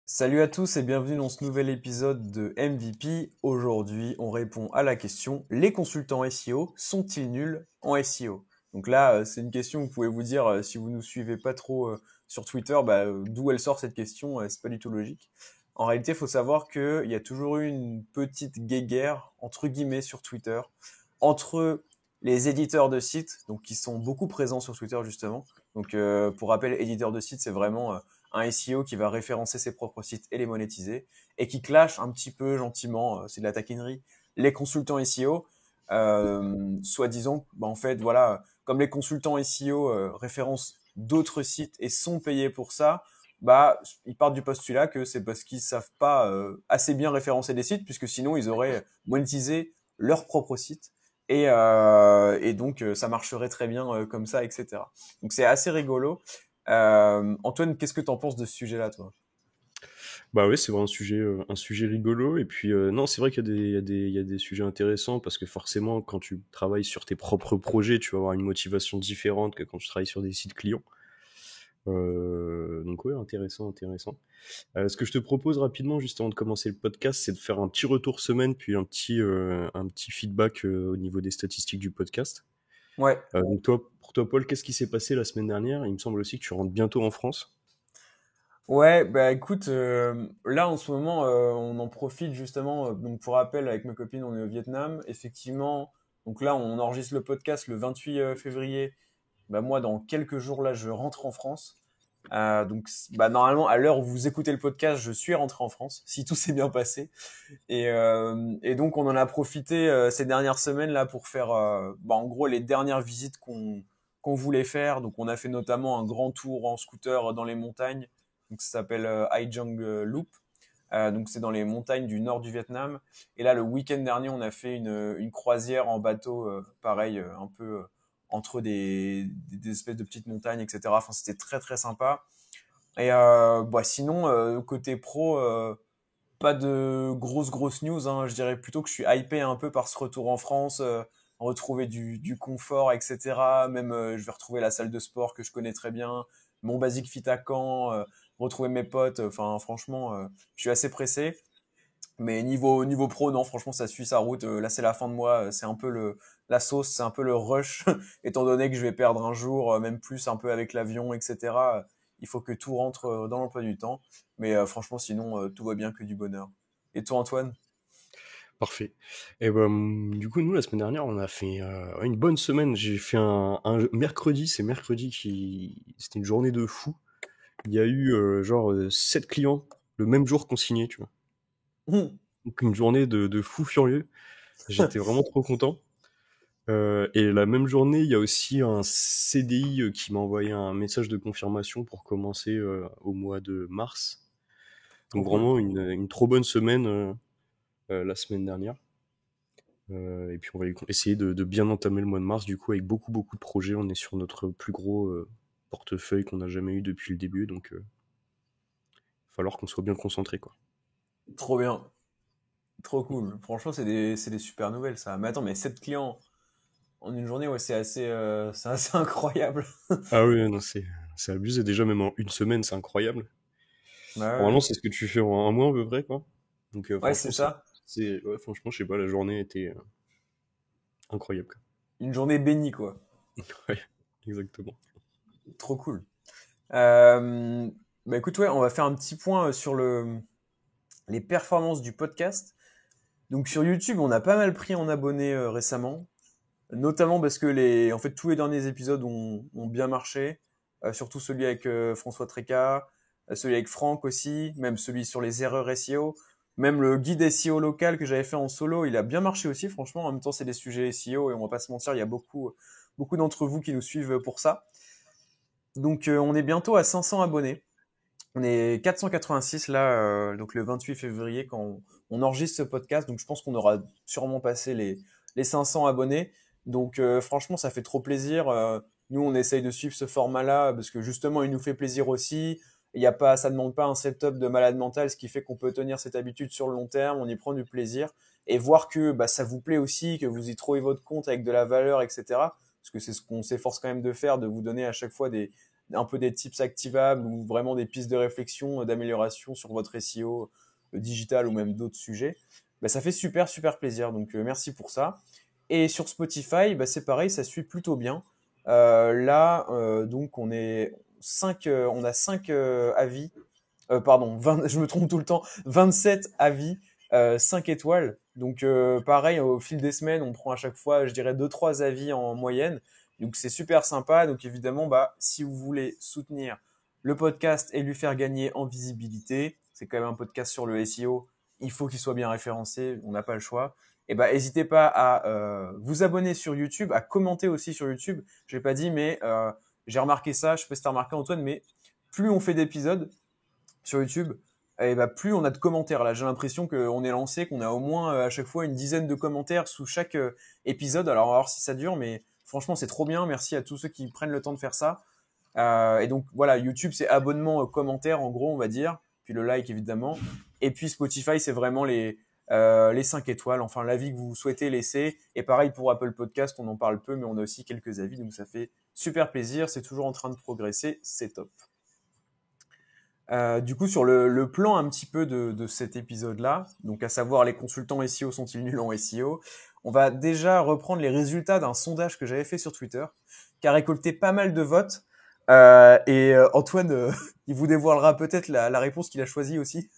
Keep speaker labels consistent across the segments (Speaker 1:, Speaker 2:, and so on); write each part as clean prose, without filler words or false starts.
Speaker 1: Salut à tous et bienvenue dans ce nouvel épisode de MVP. Aujourd'hui, on répond à la question: les consultants SEO sont-ils nuls en SEO? Donc là, c'est une question que vous pouvez vous dire si vous nous suivez pas trop sur Twitter, d'où elle sort cette question, c'est pas du tout logique. En réalité, il faut savoir qu'il y a toujours eu une petite guéguerre entre guillemets sur Twitter entre les éditeurs de sites, donc qui sont beaucoup présents sur Twitter justement. Donc pour rappel, éditeur de sites, c'est vraiment un SEO qui va référencer ses propres sites et les monétiser, et qui clash un petit peu gentiment, c'est de la taquinerie, les consultants SEO, soi-disant, en fait, voilà, comme les consultants SEO référencent d'autres sites et sont payés pour ça, ils partent du postulat que c'est parce qu'ils savent pas assez bien référencer des sites, puisque sinon ils auraient monétisé leur propre site. Et donc ça marcherait très bien comme ça, etc. Donc c'est assez rigolo. Antoine, qu'est-ce que t'en penses de ce sujet-là, toi?
Speaker 2: Bah ouais, c'est vraiment un sujet rigolo. Et puis, non, c'est vrai qu'il y a il y a des sujets intéressants parce que forcément, quand tu travailles sur tes propres projets, tu vas avoir une motivation différente que quand tu travailles sur des sites clients. Donc ouais, intéressant, intéressant. Ce que je te propose rapidement, juste avant de commencer le podcast, c'est de faire un petit retour semaine, puis un petit feedback au niveau des statistiques du podcast.
Speaker 1: Ouais.
Speaker 2: Donc toi, pour toi, Paul, qu'est-ce qui s'est passé la semaine dernière? Il me semble aussi que tu rentres bientôt en France.
Speaker 1: Ouais, bah écoute, là en ce moment, on en profite justement. Donc pour rappel, avec ma copine, on est au Vietnam. Effectivement, donc là, on enregistre le podcast le 28 février. Bah moi, dans quelques jours là, je rentre en France. Normalement, à l'heure où vous écoutez le podcast, je suis rentré en France, si tout s'est bien passé. Et donc, on en a profité ces dernières semaines là pour faire, en gros, les dernières visites qu'on voulait faire. Donc, on a fait notamment un grand tour en scooter dans les montagnes. Donc, ça s'appelle Hai Giang Loop. Donc, c'est dans les montagnes du nord du Vietnam. Et là, le week-end dernier, on a fait une croisière en bateau, pareil, un peu entre des espèces de petites montagnes, etc. Enfin, c'était très très sympa. Sinon, côté pro. Pas de grosses news, hein. Je dirais plutôt que je suis hypé un peu par ce retour en France, retrouver du confort, etc. Même, je vais retrouver la salle de sport que je connais très bien, mon Basic Fit à Caen, retrouver mes potes. Enfin, franchement, je suis assez pressé. Mais niveau pro, non, franchement, ça suit sa route. Là, c'est la fin de mois, c'est un peu la sauce, c'est un peu le rush, étant donné que je vais perdre un jour, même plus un peu avec l'avion, etc. Il faut que tout rentre dans l'emploi du temps. Mais franchement, sinon, tout va bien, que du bonheur. Et toi, Antoine?
Speaker 2: Parfait. Et ben, du coup, nous, la semaine dernière, on a fait une bonne semaine. J'ai fait un mercredi, c'est mercredi C'était une journée de fou. Il y a eu 7 clients le même jour qu'on signait, tu vois. Donc une journée de fou furieux. J'étais vraiment trop content. Et la même journée, il y a aussi un CDI qui m'a envoyé un message de confirmation pour commencer au mois de mars.
Speaker 1: Trop
Speaker 2: Donc
Speaker 1: cool.
Speaker 2: vraiment une trop bonne semaine la semaine dernière. Et puis on va essayer de bien entamer le mois de mars, du coup, avec beaucoup de projets. On est sur notre plus gros portefeuille qu'on n'a jamais eu depuis le début, donc il va falloir qu'on soit bien concentré, quoi.
Speaker 1: Trop bien. Trop cool. Franchement, c'est des super nouvelles, ça. Mais attends, mais 7 clients en une journée, ouais, c'est assez incroyable.
Speaker 2: Ah oui, non, c'est abusé. Déjà, même en une semaine, c'est incroyable.
Speaker 1: Bah ouais.
Speaker 2: Normalement, c'est ce que tu fais en un mois à peu près, quoi. Donc
Speaker 1: Ouais, c'est
Speaker 2: franchement,
Speaker 1: ça.
Speaker 2: ouais, franchement, je sais pas, la journée était incroyable, quoi.
Speaker 1: Une journée bénie, quoi.
Speaker 2: Ouais, exactement.
Speaker 1: Trop cool. Euh, Écoute, ouais, on va faire un petit point sur les performances du podcast. Donc sur YouTube, on a pas mal pris en abonnés récemment, notamment parce que en fait, tous les derniers épisodes ont bien marché, surtout celui avec François Tréca, celui avec Franck aussi, même celui sur les erreurs SEO, même le guide SEO local que j'avais fait en solo, il a bien marché aussi, franchement. En même temps, c'est des sujets SEO et on va pas se mentir, il y a beaucoup d'entre vous qui nous suivent pour ça. Donc on est bientôt à 500 abonnés. On est 486 là, donc le 28 février quand on enregistre ce podcast. Donc je pense qu'on aura sûrement passé les 500 abonnés. Donc franchement, ça fait trop plaisir. Nous, on essaye de suivre ce format-là parce que justement, il nous fait plaisir aussi. Il y a pas, ça demande pas un setup de malade mental, ce qui fait qu'on peut tenir cette habitude sur le long terme. On y prend du plaisir et voir que ça vous plaît aussi, que vous y trouvez votre compte avec de la valeur, etc. Parce que c'est ce qu'on s'efforce quand même de faire, de vous donner à chaque fois un peu des tips activables ou vraiment des pistes de réflexion, d'amélioration sur votre SEO digital ou même d'autres sujets, bah, ça fait super, super plaisir. Donc, merci pour ça. Et sur Spotify, bah, c'est pareil, ça suit plutôt bien. Là, donc, on a 5 avis. Pardon, 20, je me trompe tout le temps. 27 avis, 5 étoiles. Donc, pareil, au fil des semaines, on prend à chaque fois, je dirais, 2-3 avis en moyenne. Donc, c'est super sympa. Donc, évidemment, bah, si vous voulez soutenir le podcast et lui faire gagner en visibilité, c'est quand même un podcast sur le SEO. Il faut qu'il soit bien référencé. On n'a pas le choix. Et bah, n'hésitez pas à vous abonner sur YouTube, à commenter aussi sur YouTube. Je l'ai pas dit, mais j'ai remarqué ça. Je sais pas si t'as remarqué, Antoine, mais plus on fait d'épisodes sur YouTube, et bah, plus on a de commentaires. Là, j'ai l'impression qu'on est lancé, qu'on a au moins à chaque fois une dizaine de commentaires sous chaque épisode. Alors, on va voir si ça dure, mais franchement, c'est trop bien. Merci à tous ceux qui prennent le temps de faire ça. Et donc, voilà, YouTube, c'est abonnement, commentaire, en gros, on va dire. Puis le like, évidemment. Et puis Spotify, c'est vraiment les 5 étoiles, enfin l'avis que vous souhaitez laisser. Et pareil pour Apple Podcast, on en parle peu, mais on a aussi quelques avis, donc ça fait super plaisir. C'est toujours en train de progresser, c'est top. Du coup, sur le plan un petit peu de cet épisode-là, donc à savoir les consultants SEO sont-ils nuls en SEO, on va déjà reprendre les résultats d'un sondage que j'avais fait sur Twitter, qui a récolté pas mal de votes. Antoine, il vous dévoilera peut-être la réponse qu'il a choisie aussi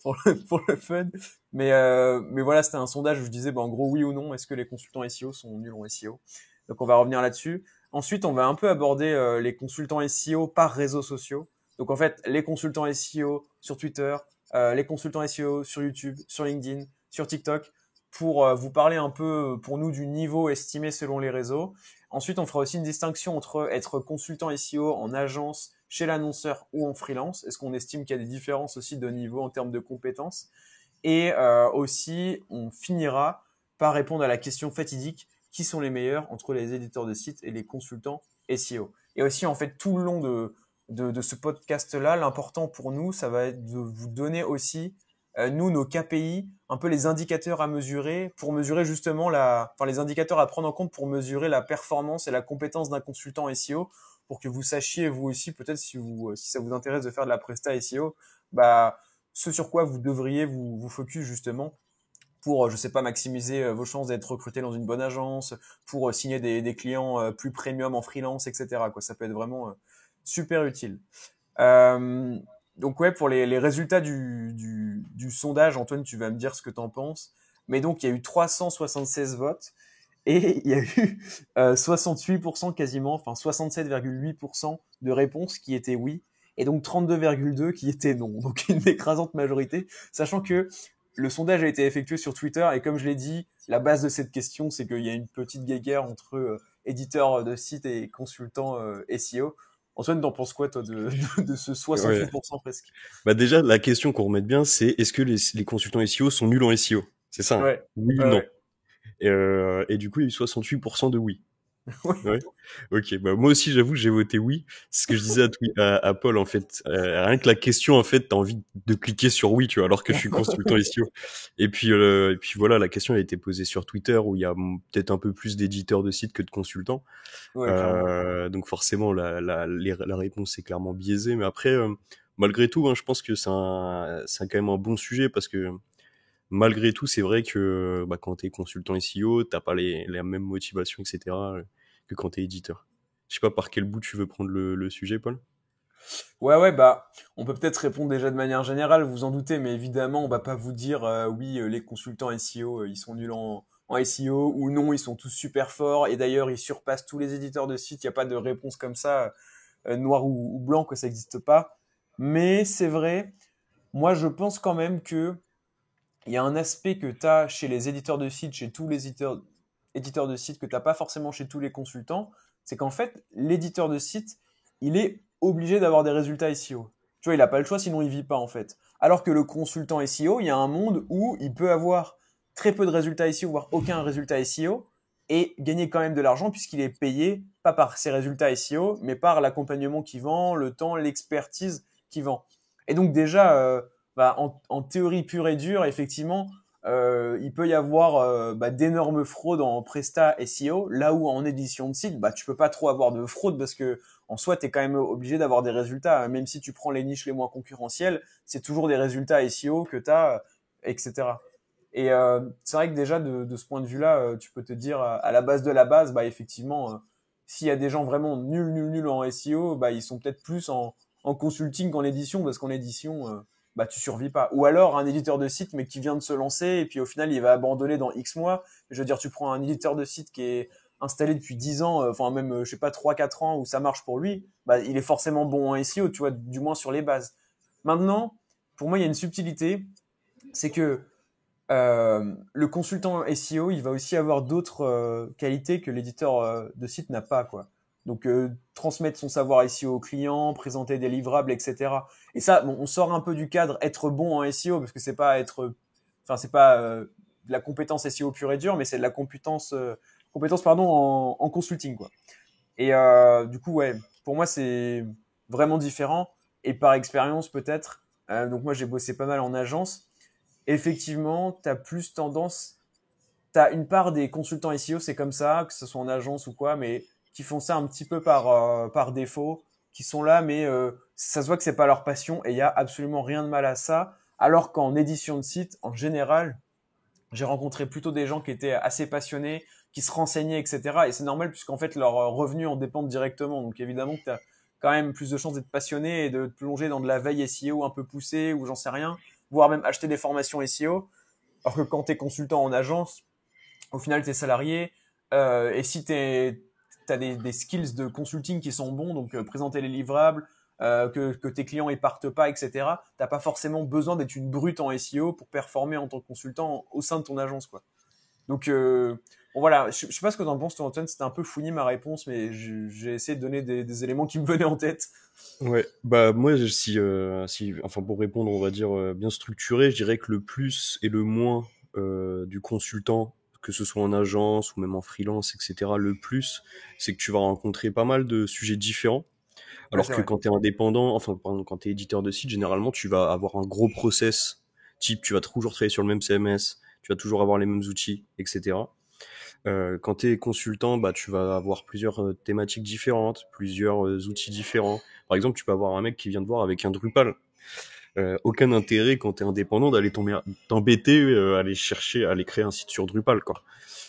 Speaker 1: pour le fun. Mais voilà, c'était un sondage où je disais, bah, en gros, oui ou non, est-ce que les consultants SEO sont nuls en SEO? Donc on va revenir là-dessus. Ensuite, on va un peu aborder les consultants SEO par réseaux sociaux. Donc en fait, les consultants SEO sur Twitter, les consultants SEO sur YouTube, sur LinkedIn, sur TikTok, pour vous parler un peu pour nous du niveau estimé selon les réseaux. Ensuite, on fera aussi une distinction entre être consultant SEO en agence, chez l'annonceur ou en freelance. Est-ce qu'on estime qu'il y a des différences aussi de niveau en termes de compétences? Et aussi, on finira par répondre à la question fatidique, qui sont les meilleurs entre les éditeurs de sites et les consultants SEO? Et aussi, en fait, tout le long de ce podcast-là, l'important pour nous, ça va être de vous donner aussi, nous, nos KPI, un peu les indicateurs à mesurer pour mesurer justement les indicateurs à prendre en compte pour mesurer la performance et la compétence d'un consultant SEO, pour que vous sachiez, vous aussi, peut-être si ça vous intéresse de faire de la presta SEO, bah, ce sur quoi vous devriez vous focus justement pour, je sais pas, maximiser vos chances d'être recruté dans une bonne agence, pour signer des clients plus premium en freelance, etc., quoi. Ça peut être vraiment super utile. Euh, donc ouais, pour les résultats du sondage, Antoine, tu vas me dire ce que tu en penses. Mais donc, il y a eu 376 votes et il y a eu 68% quasiment, enfin 67,8% de réponses qui étaient oui et donc 32,2 qui étaient non. Donc une écrasante majorité, sachant que le sondage a été effectué sur Twitter et comme je l'ai dit, la base de cette question, c'est qu'il y a une petite guéguerre entre éditeurs de sites et consultants SEO. Antoine, t'en penses quoi, toi, de ce
Speaker 2: Ouais.
Speaker 1: 68% presque?
Speaker 2: Bah déjà, la question qu'on remette bien, c'est est-ce que les consultants SEO sont nuls en SEO? C'est ça, hein?
Speaker 1: Ouais,
Speaker 2: Oui ou
Speaker 1: ouais,
Speaker 2: non?
Speaker 1: ouais.
Speaker 2: Et du coup, il y a eu 68% de oui. Ouais. Ok. Bah moi aussi, j'avoue, j'ai voté oui. C'est ce que je disais à Paul en fait. Rien que la question, en fait, t'as envie de cliquer sur oui, tu vois, alors que je suis consultant SEO. Et puis voilà, la question a été posée sur Twitter où il y a peut-être un peu plus d'éditeurs de sites que de consultants.
Speaker 1: Ouais, clairement.
Speaker 2: Donc forcément, la réponse est clairement biaisée. Mais après, malgré tout, hein, je pense que c'est quand même un bon sujet parce que malgré tout, c'est vrai que bah, quand t'es consultant SEO, t'as pas les mêmes motivations, etc. que quand t'es éditeur. Je sais pas par quel bout tu veux prendre le sujet, Paul.
Speaker 1: Ouais, bah, on peut peut-être répondre déjà de manière générale, vous en doutez, mais évidemment, on va pas vous dire, oui, les consultants SEO, ils sont nuls en SEO, ou non, ils sont tous super forts, et d'ailleurs, ils surpassent tous les éditeurs de sites, il n'y a pas de réponse comme ça, noir ou blanc, que ça n'existe pas. Mais c'est vrai, moi, je pense quand même que il y a un aspect que tu as chez les éditeurs de sites, chez tous les éditeurs de sites, que tu n'as pas forcément chez tous les consultants, c'est qu'en fait, l'éditeur de site, il est obligé d'avoir des résultats SEO. Tu vois, il n'a pas le choix, sinon il vit pas en fait. Alors que le consultant SEO, il y a un monde où il peut avoir très peu de résultats SEO, voire aucun résultat SEO, et gagner quand même de l'argent puisqu'il est payé, pas par ses résultats SEO, mais par l'accompagnement qu'il vend, le temps, l'expertise qu'il vend. Et donc déjà, bah, en théorie pure et dure, effectivement, il peut y avoir d'énormes fraudes en Presta SEO, là où en édition de site, tu peux pas trop avoir de fraude parce que en soi, tu es quand même obligé d'avoir des résultats. Même si tu prends les niches les moins concurrentielles, c'est toujours des résultats SEO que tu as, etc. Et c'est vrai que déjà, de ce point de vue-là, tu peux te dire, à la base de la base, effectivement, s'il y a des gens vraiment nuls en SEO, ils sont peut-être plus en consulting qu'en édition, parce qu'en édition, tu survis pas. Ou alors un éditeur de site, mais qui vient de se lancer, et puis au final, il va abandonner dans X mois. Je veux dire, tu prends un éditeur de site qui est installé depuis 10 ans, enfin même, je sais pas, 3 4 ans, où ça marche pour lui, il est forcément bon en SEO, tu vois, du moins sur les bases. Maintenant, pour moi, il y a une subtilité, c'est que le consultant SEO, il va aussi avoir d'autres qualités que l'éditeur de site n'a pas, quoi. Donc, transmettre son savoir SEO au client, présenter des livrables, etc. Et ça, bon, on sort un peu du cadre être bon en SEO, parce que c'est pas c'est pas de la compétence SEO pure et dure, mais c'est de la compétence pardon, en consulting, quoi. Et du coup, ouais, pour moi, c'est vraiment différent. Et par expérience, peut-être, donc moi, j'ai bossé pas mal en agence. Effectivement, tu as plus tendance, tu as une part des consultants SEO, c'est comme ça, que ce soit en agence ou quoi, mais qui font ça un petit peu par défaut, qui sont là, mais ça se voit que c'est pas leur passion et il y a absolument rien de mal à ça. Alors qu'en édition de site, en général, j'ai rencontré plutôt des gens qui étaient assez passionnés, qui se renseignaient, etc. Et c'est normal puisqu'en fait, leurs revenus en dépendent directement. Donc évidemment que tu as quand même plus de chances d'être passionné et de te plonger dans de la veille SEO un peu poussée ou j'en sais rien, voire même acheter des formations SEO. Alors que quand tu es consultant en agence, au final, tu es salarié. Et si tu as des skills de consulting qui sont bons, donc présenter les livrables, que tes clients ne partent pas, etc., tu n'as pas forcément besoin d'être une brute en SEO pour performer en tant que consultant au sein de ton agence, quoi. Donc, bon, voilà, je sais pas ce que tu en penses, toi, Antoine, c'était un peu fouillis ma réponse, mais j'ai essayé de donner des éléments qui me venaient en tête.
Speaker 2: Ouais, moi, enfin, pour répondre, on va dire, bien structuré, je dirais que le plus et le moins du consultant, que ce soit en agence ou même en freelance, etc., le plus, c'est que tu vas rencontrer pas mal de sujets différents.
Speaker 1: Ouais,
Speaker 2: Alors
Speaker 1: c'est
Speaker 2: que
Speaker 1: vrai.
Speaker 2: quand tu es indépendant, enfin, pardon, quand tu es éditeur de site, généralement, tu vas avoir un gros process, type, tu vas toujours travailler sur le même CMS, tu vas toujours avoir les mêmes outils, etc. Quand tu es consultant, tu vas avoir plusieurs thématiques différentes, plusieurs outils différents. Par exemple, tu peux avoir un mec qui vient te voir avec un Drupal. Aucun intérêt quand tu es indépendant d'aller t'embêter, aller chercher, aller créer un site sur Drupal, quoi.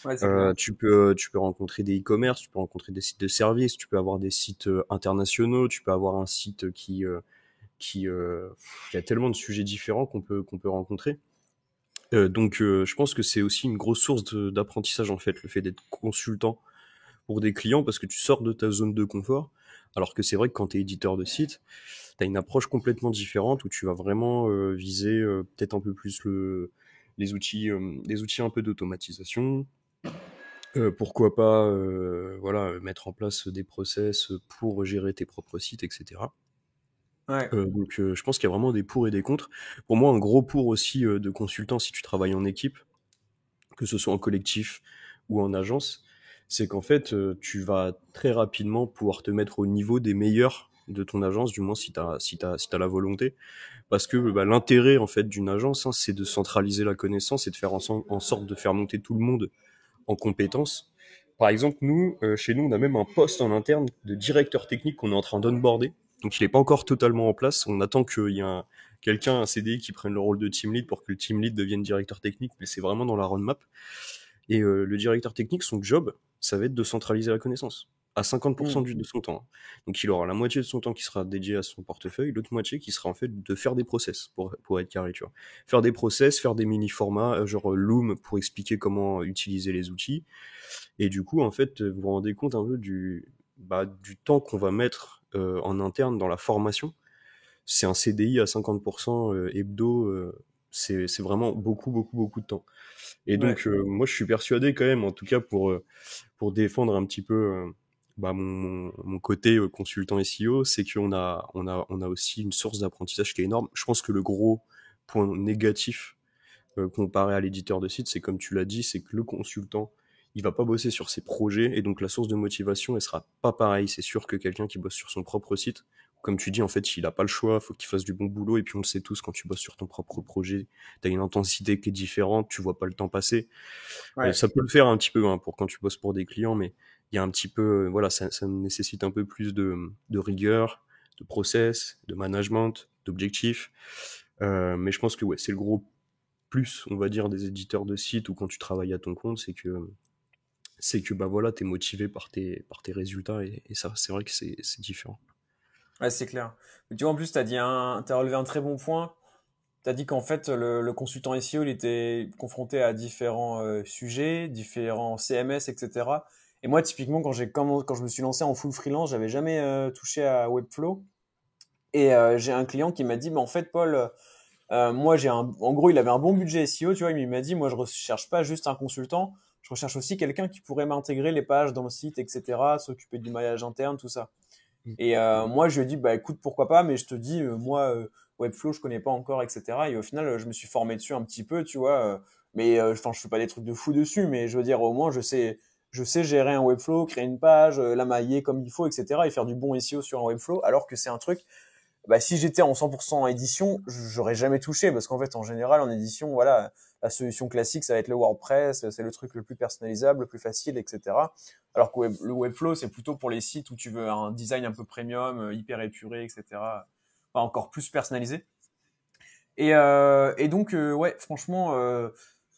Speaker 1: Ouais, c'est clair.
Speaker 2: Tu peux rencontrer des e-commerce, tu peux rencontrer des sites de services, tu peux avoir des sites internationaux, tu peux avoir un site qui a tellement de sujets différents qu'on peut rencontrer. Donc, je pense que c'est aussi une grosse source d'apprentissage, en fait, le fait d'être consultant pour des clients, parce que tu sors de ta zone de confort. Alors que c'est vrai que quand tu es éditeur de site, tu as une approche complètement différente où tu vas vraiment viser peut-être un peu plus les outils un peu d'automatisation. Pourquoi pas voilà, mettre en place des process pour gérer tes propres sites, etc.
Speaker 1: Ouais.
Speaker 2: Donc, je pense qu'il y a vraiment des pour et des contre. Pour moi, un gros pour aussi de consultant, si tu travailles en équipe, que ce soit en collectif ou en agence, c'est qu'en fait, tu vas très rapidement pouvoir te mettre au niveau des meilleurs de ton agence, du moins si t'as la volonté. Parce que l'intérêt en fait d'une agence, hein, c'est de centraliser la connaissance et de faire en sorte de faire monter tout le monde en compétences. Par exemple, nous, chez nous, on a même un poste en interne de directeur technique qu'on est en train d'onboarder. Donc il n'est pas encore totalement en place. On attend qu'il y ait quelqu'un, un CDI, qui prenne le rôle de team lead pour que le team lead devienne directeur technique, mais c'est vraiment dans la roadmap. Et le directeur technique, son job, ça va être de centraliser la connaissance à 50%
Speaker 1: Hmm.
Speaker 2: de son temps. Donc il aura la moitié de son temps qui sera dédié à son portefeuille, l'autre moitié qui sera en fait de faire des process, pour être carré, tu vois. Faire des process, faire des mini-formats, genre Loom pour expliquer comment utiliser les outils. Et du coup, en fait, vous vous rendez compte un peu du temps qu'on va mettre en interne dans la formation. C'est un CDI à 50% hebdo, c'est vraiment beaucoup, beaucoup, beaucoup de temps. Et
Speaker 1: Ouais.
Speaker 2: donc, moi, je suis persuadé quand même, en tout cas pour défendre un petit peu mon côté consultant SEO, c'est qu'on a aussi une source d'apprentissage qui est énorme. Je pense que le gros point négatif comparé à l'éditeur de site, c'est comme tu l'as dit, c'est que le consultant, il va pas bosser sur ses projets, et donc la source de motivation, elle sera pas pareille. C'est sûr que quelqu'un qui bosse sur son propre site, comme tu dis, en fait, il a pas le choix, faut qu'il fasse du bon boulot, et puis on le sait tous, quand tu bosses sur ton propre projet, t'as une intensité qui est différente, tu vois pas le temps passer.
Speaker 1: Ouais.
Speaker 2: Ça peut le faire un petit peu, hein, pour quand tu bosses pour des clients, mais il y a un petit peu, voilà, ça nécessite un peu plus de rigueur, de process, de management, d'objectifs. Mais je pense que ouais, c'est le gros plus, on va dire, des éditeurs de sites, ou quand tu travailles à ton compte, c'est que bah voilà, t'es motivé par tes résultats, et ça, c'est vrai que c'est différent.
Speaker 1: Ouais, c'est clair. Mais tu vois, en plus, t'as relevé un très bon point. T'as dit qu'en fait, le consultant SEO, il était confronté à différents sujets, différents CMS, etc. Et moi, typiquement, quand je me suis lancé en full freelance, j'avais jamais touché à Webflow. Et j'ai un client qui m'a dit, bah, en fait, Paul, moi, en gros, il avait un bon budget SEO, tu vois, il m'a dit, moi, je recherche pas juste un consultant, je recherche aussi quelqu'un qui pourrait m'intégrer les pages dans le site, etc., s'occuper du maillage interne, tout ça.
Speaker 2: Mm.
Speaker 1: Et moi, je lui ai dit, bah écoute, pourquoi pas, mais je te dis, moi, Webflow, je connais pas encore, etc. Et au final, je me suis formé dessus un petit peu, tu vois. Mais enfin, je fais pas des trucs de fou dessus, mais je veux dire, au moins, je sais gérer un Webflow, créer une page, la mailler comme il faut, etc. Et faire du bon SEO sur un Webflow, alors que c'est un truc, bah, si j'étais en 100% édition, j'aurais jamais touché, parce qu'en fait, en général, en édition, voilà, la solution classique, ça va être le WordPress, c'est le truc le plus personnalisable, le plus facile, etc. Alors que le Webflow, c'est plutôt pour les sites où tu veux un design un peu premium, hyper épuré, etc. Enfin, encore plus personnalisé. Et donc, ouais, franchement,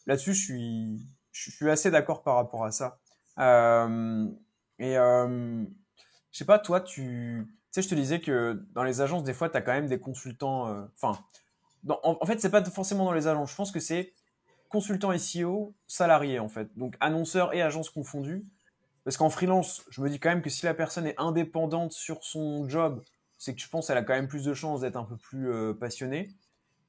Speaker 1: là-dessus, je suis assez d'accord par rapport à ça. Euh, et je sais pas, toi, tu sais, je te disais que dans les agences, des fois, tu as quand même des consultants. Enfin, en fait, c'est pas forcément dans les agences. Je pense que c'est consultant SEO, salarié, en fait. Donc, annonceur et agence confondus. Parce qu'en freelance, je me dis quand même que si la personne est indépendante sur son job, c'est que je pense qu'elle a quand même plus de chances d'être un peu plus passionnée.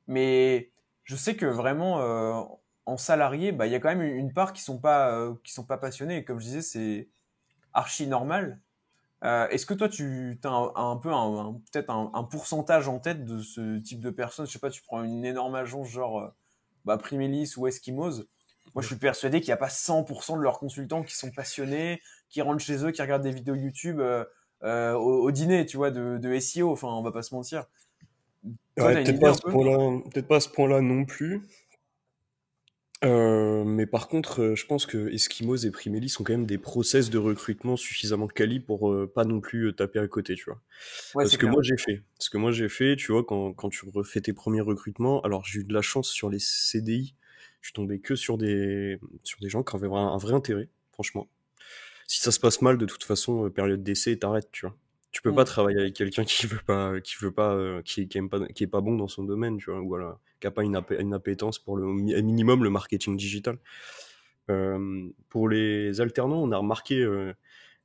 Speaker 1: Mais je sais que vraiment, en salarié, bah, il y a quand même une part qui sont pas passionnés. Et comme je disais, c'est archi normal. Est-ce que toi, tu as un peu peut-être un pourcentage en tête de ce type de personnes? Je sais pas, tu prends une énorme agence genre bah, Primelis ou Eskimos. Moi, je
Speaker 2: Ouais.
Speaker 1: suis persuadé qu'il n'y a pas 100% de leurs consultants qui sont passionnés, qui rentrent chez eux, qui regardent des vidéos YouTube au dîner, tu vois, de SEO. Enfin, on va pas se mentir. Toi,
Speaker 2: Ouais,
Speaker 1: t'as une idée un peu?
Speaker 2: peut-être pas à ce point-là non plus. Mais par contre, je pense que Eskimos et Primelli sont quand même des process de recrutement suffisamment quali pour pas non plus taper à côté, tu vois.
Speaker 1: Ouais, c'est
Speaker 2: Ce que moi
Speaker 1: clair.
Speaker 2: j'ai fait, ce que moi j'ai fait, tu vois, quand tu refais tes premiers recrutements, alors j'ai eu de la chance sur les CDI, je suis tombé que sur des gens qui avaient un vrai intérêt, franchement. Si ça se passe mal, de toute façon, période d'essai, t'arrêtes, tu vois. Tu peux pas
Speaker 1: Hmm.
Speaker 2: travailler avec quelqu'un qui aime pas, qui est pas bon dans son domaine, tu vois, ou voilà, qui a pas une appétence pour minimum le marketing digital. Pour les alternants, on a remarqué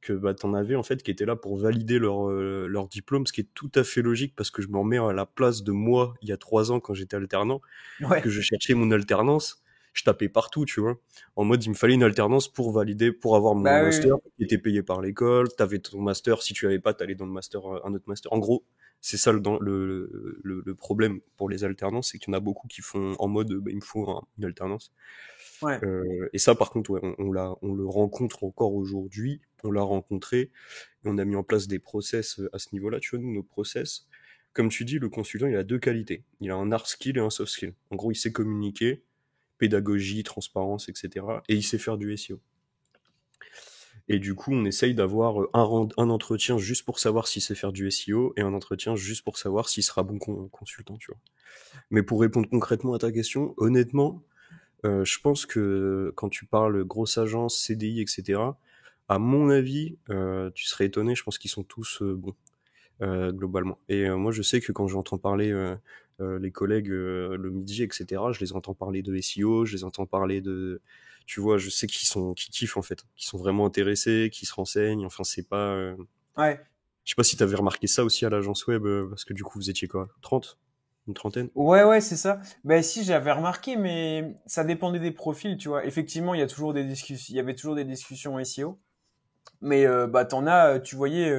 Speaker 2: que bah, t'en avais en fait qui étaient là pour valider leur diplôme, ce qui est tout à fait logique parce que je me remets à la place de moi il y a 3 ans quand j'étais alternant, que
Speaker 1: Ouais.
Speaker 2: je cherchais mon alternance, je tapais partout, tu vois. En mode, il me fallait une alternance pour valider, pour avoir mon
Speaker 1: Bah oui,
Speaker 2: master,
Speaker 1: oui.
Speaker 2: qui était payé par l'école. T'avais ton master, si tu avais pas, t'allais dans le master, un autre master. En gros, c'est ça le problème pour les alternances, c'est qu'il y en a beaucoup qui font en mode, bah, il me faut une alternance.
Speaker 1: Ouais.
Speaker 2: Et ça, par contre, ouais, on le rencontre encore aujourd'hui. On l'a rencontré et on a mis en place des process à ce niveau-là. Tu vois, nous, nos process, comme tu dis, le consultant, il a deux qualités. Il a un hard skill et un soft skill. En gros, il sait communiquer, pédagogie, transparence, etc. Et il sait faire du SEO. Et du coup, on essaye d'avoir un entretien juste pour savoir s'il sait faire du SEO et un entretien juste pour savoir s'il sera bon consultant, tu vois. Mais pour répondre concrètement à ta question, honnêtement, je pense que quand tu parles grosse agence, CDI, etc., à mon avis, tu serais étonné, je pense qu'ils sont tous bons, globalement. Et moi, je sais que quand j'entends parler les collègues le midi, etc., je les entends parler de SEO, je les entends parler de... Tu vois, je sais qu'ils kiffent en fait, qu'ils sont vraiment intéressés, qu'ils se renseignent. Enfin, c'est pas...
Speaker 1: Ouais.
Speaker 2: Je sais pas si t'avais remarqué ça aussi à l'agence web, parce que du coup, vous étiez quoi? 30? Une trentaine?
Speaker 1: Ouais, ouais, c'est ça. Ben si, j'avais remarqué, mais ça dépendait des profils, tu vois. Effectivement, il y avait toujours des discussions SEO. Mais bah t'en as, tu voyais,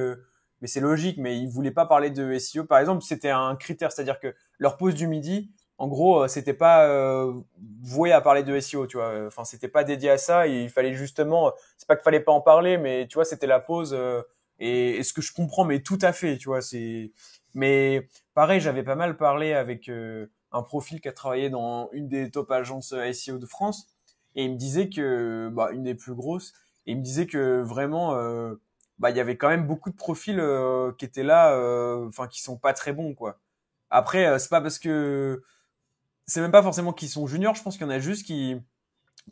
Speaker 1: mais c'est logique, mais ils voulaient pas parler de SEO. Par exemple, c'était un critère, c'est-à-dire que leur pause du midi, en gros, c'était pas voué à parler de SEO, tu vois. Enfin, c'était pas dédié à ça. Il fallait justement, c'est pas qu'il fallait pas en parler, mais tu vois, c'était la pause. Et ce que je comprends, mais tout à fait, tu vois, Mais pareil, j'avais pas mal parlé avec un profil qui a travaillé dans une des top agences SEO de France, et il me disait que, bah, une des plus grosses, et il me disait que vraiment, bah, il y avait quand même beaucoup de profils qui étaient là, enfin, qui sont pas très bons, quoi. Après, c'est pas parce que c'est même pas forcément qu'ils sont juniors. Je pense qu'il y en a juste qui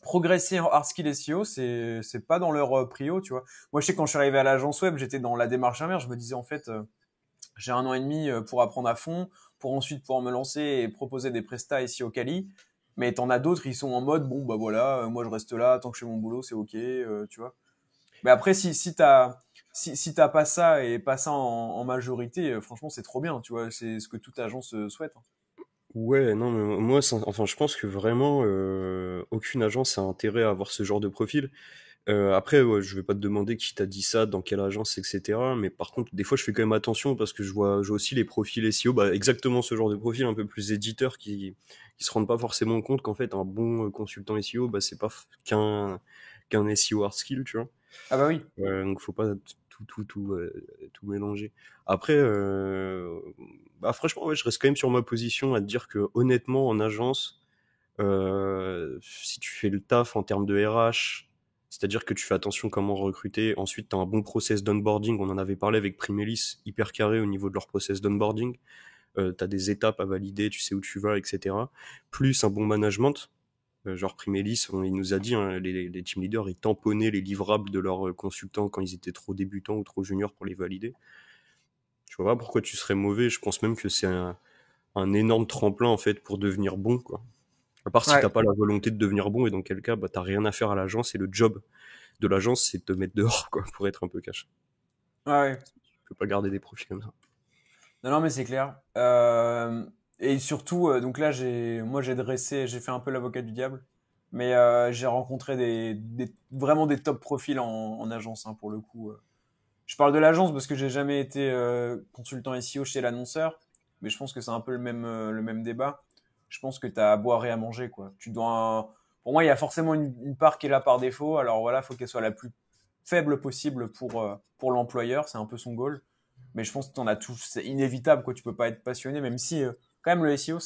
Speaker 1: progresser en hard skill SEO, c'est pas dans leur prio, tu vois. Moi, je sais quand je suis arrivé à l'agence web, j'étais dans la démarche inverse. Je me disais en fait, j'ai 1 an et demi pour apprendre à fond, pour ensuite pouvoir me lancer et proposer des prestats ici au Cali. Mais t'en as d'autres, ils sont en mode bon bah voilà, moi je reste là tant que je fais mon boulot, c'est ok, tu vois. Mais après, si t'as pas ça et pas ça en majorité, franchement c'est trop bien, tu vois. C'est ce que toute agence souhaite, hein.
Speaker 2: Ouais, non, mais moi, enfin, je pense que vraiment, aucune agence a intérêt à avoir ce genre de profil. Après, ouais, je vais pas te demander qui t'a dit ça, dans quelle agence, etc. Mais par contre, des fois, je fais quand même attention parce que je vois aussi les profils SEO, bah, exactement ce genre de profil, un peu plus éditeur, qui se rendent pas forcément compte qu'en fait, un bon consultant SEO, bah, c'est pas qu'un SEO hard skill, tu vois.
Speaker 1: Ah bah oui.
Speaker 2: Donc faut pas tout mélanger. Après, bah franchement, ouais, je reste quand même sur ma position à te dire que honnêtement, en agence, si tu fais le taf en termes de RH, c'est-à-dire que tu fais attention comment recruter, ensuite tu as un bon process d'onboarding, on en avait parlé avec Primelis, hyper carré au niveau de leur process d'onboarding, tu as des étapes à valider, tu sais où tu vas, etc. Plus un bon management. Genre Primelis, il nous a dit, hein, les team leaders, ils tamponnaient les livrables de leurs consultants quand ils étaient trop débutants ou trop juniors pour les valider. Je vois pas pourquoi tu serais mauvais. Je pense même que c'est un énorme tremplin en fait pour devenir bon, quoi. À part si t'as
Speaker 1: Ouais.
Speaker 2: pas la volonté de devenir bon, et dans quel cas, bah t'as rien à faire à l'agence et le job de l'agence, c'est de te mettre dehors, quoi, pour être un peu cash.
Speaker 1: Ouais, ouais.
Speaker 2: Tu peux pas garder des profils comme ça.
Speaker 1: Non, non, mais c'est clair. Et surtout, donc là, moi, j'ai fait un peu l'avocat du diable, mais j'ai rencontré vraiment des top profils en agence, hein, pour le coup. Je parle de l'agence parce que j'ai jamais été consultant SEO chez l'annonceur, mais je pense que c'est un peu le même débat. Je pense que tu as à boire et à manger, quoi. Pour moi, il y a forcément une part qui est là par défaut. Alors voilà, faut qu'elle soit la plus faible possible pour l'employeur. C'est un peu son goal. Mais je pense que t'en as tous, c'est inévitable, quoi. Tu peux pas être passionné, même si, quand même, le SEO,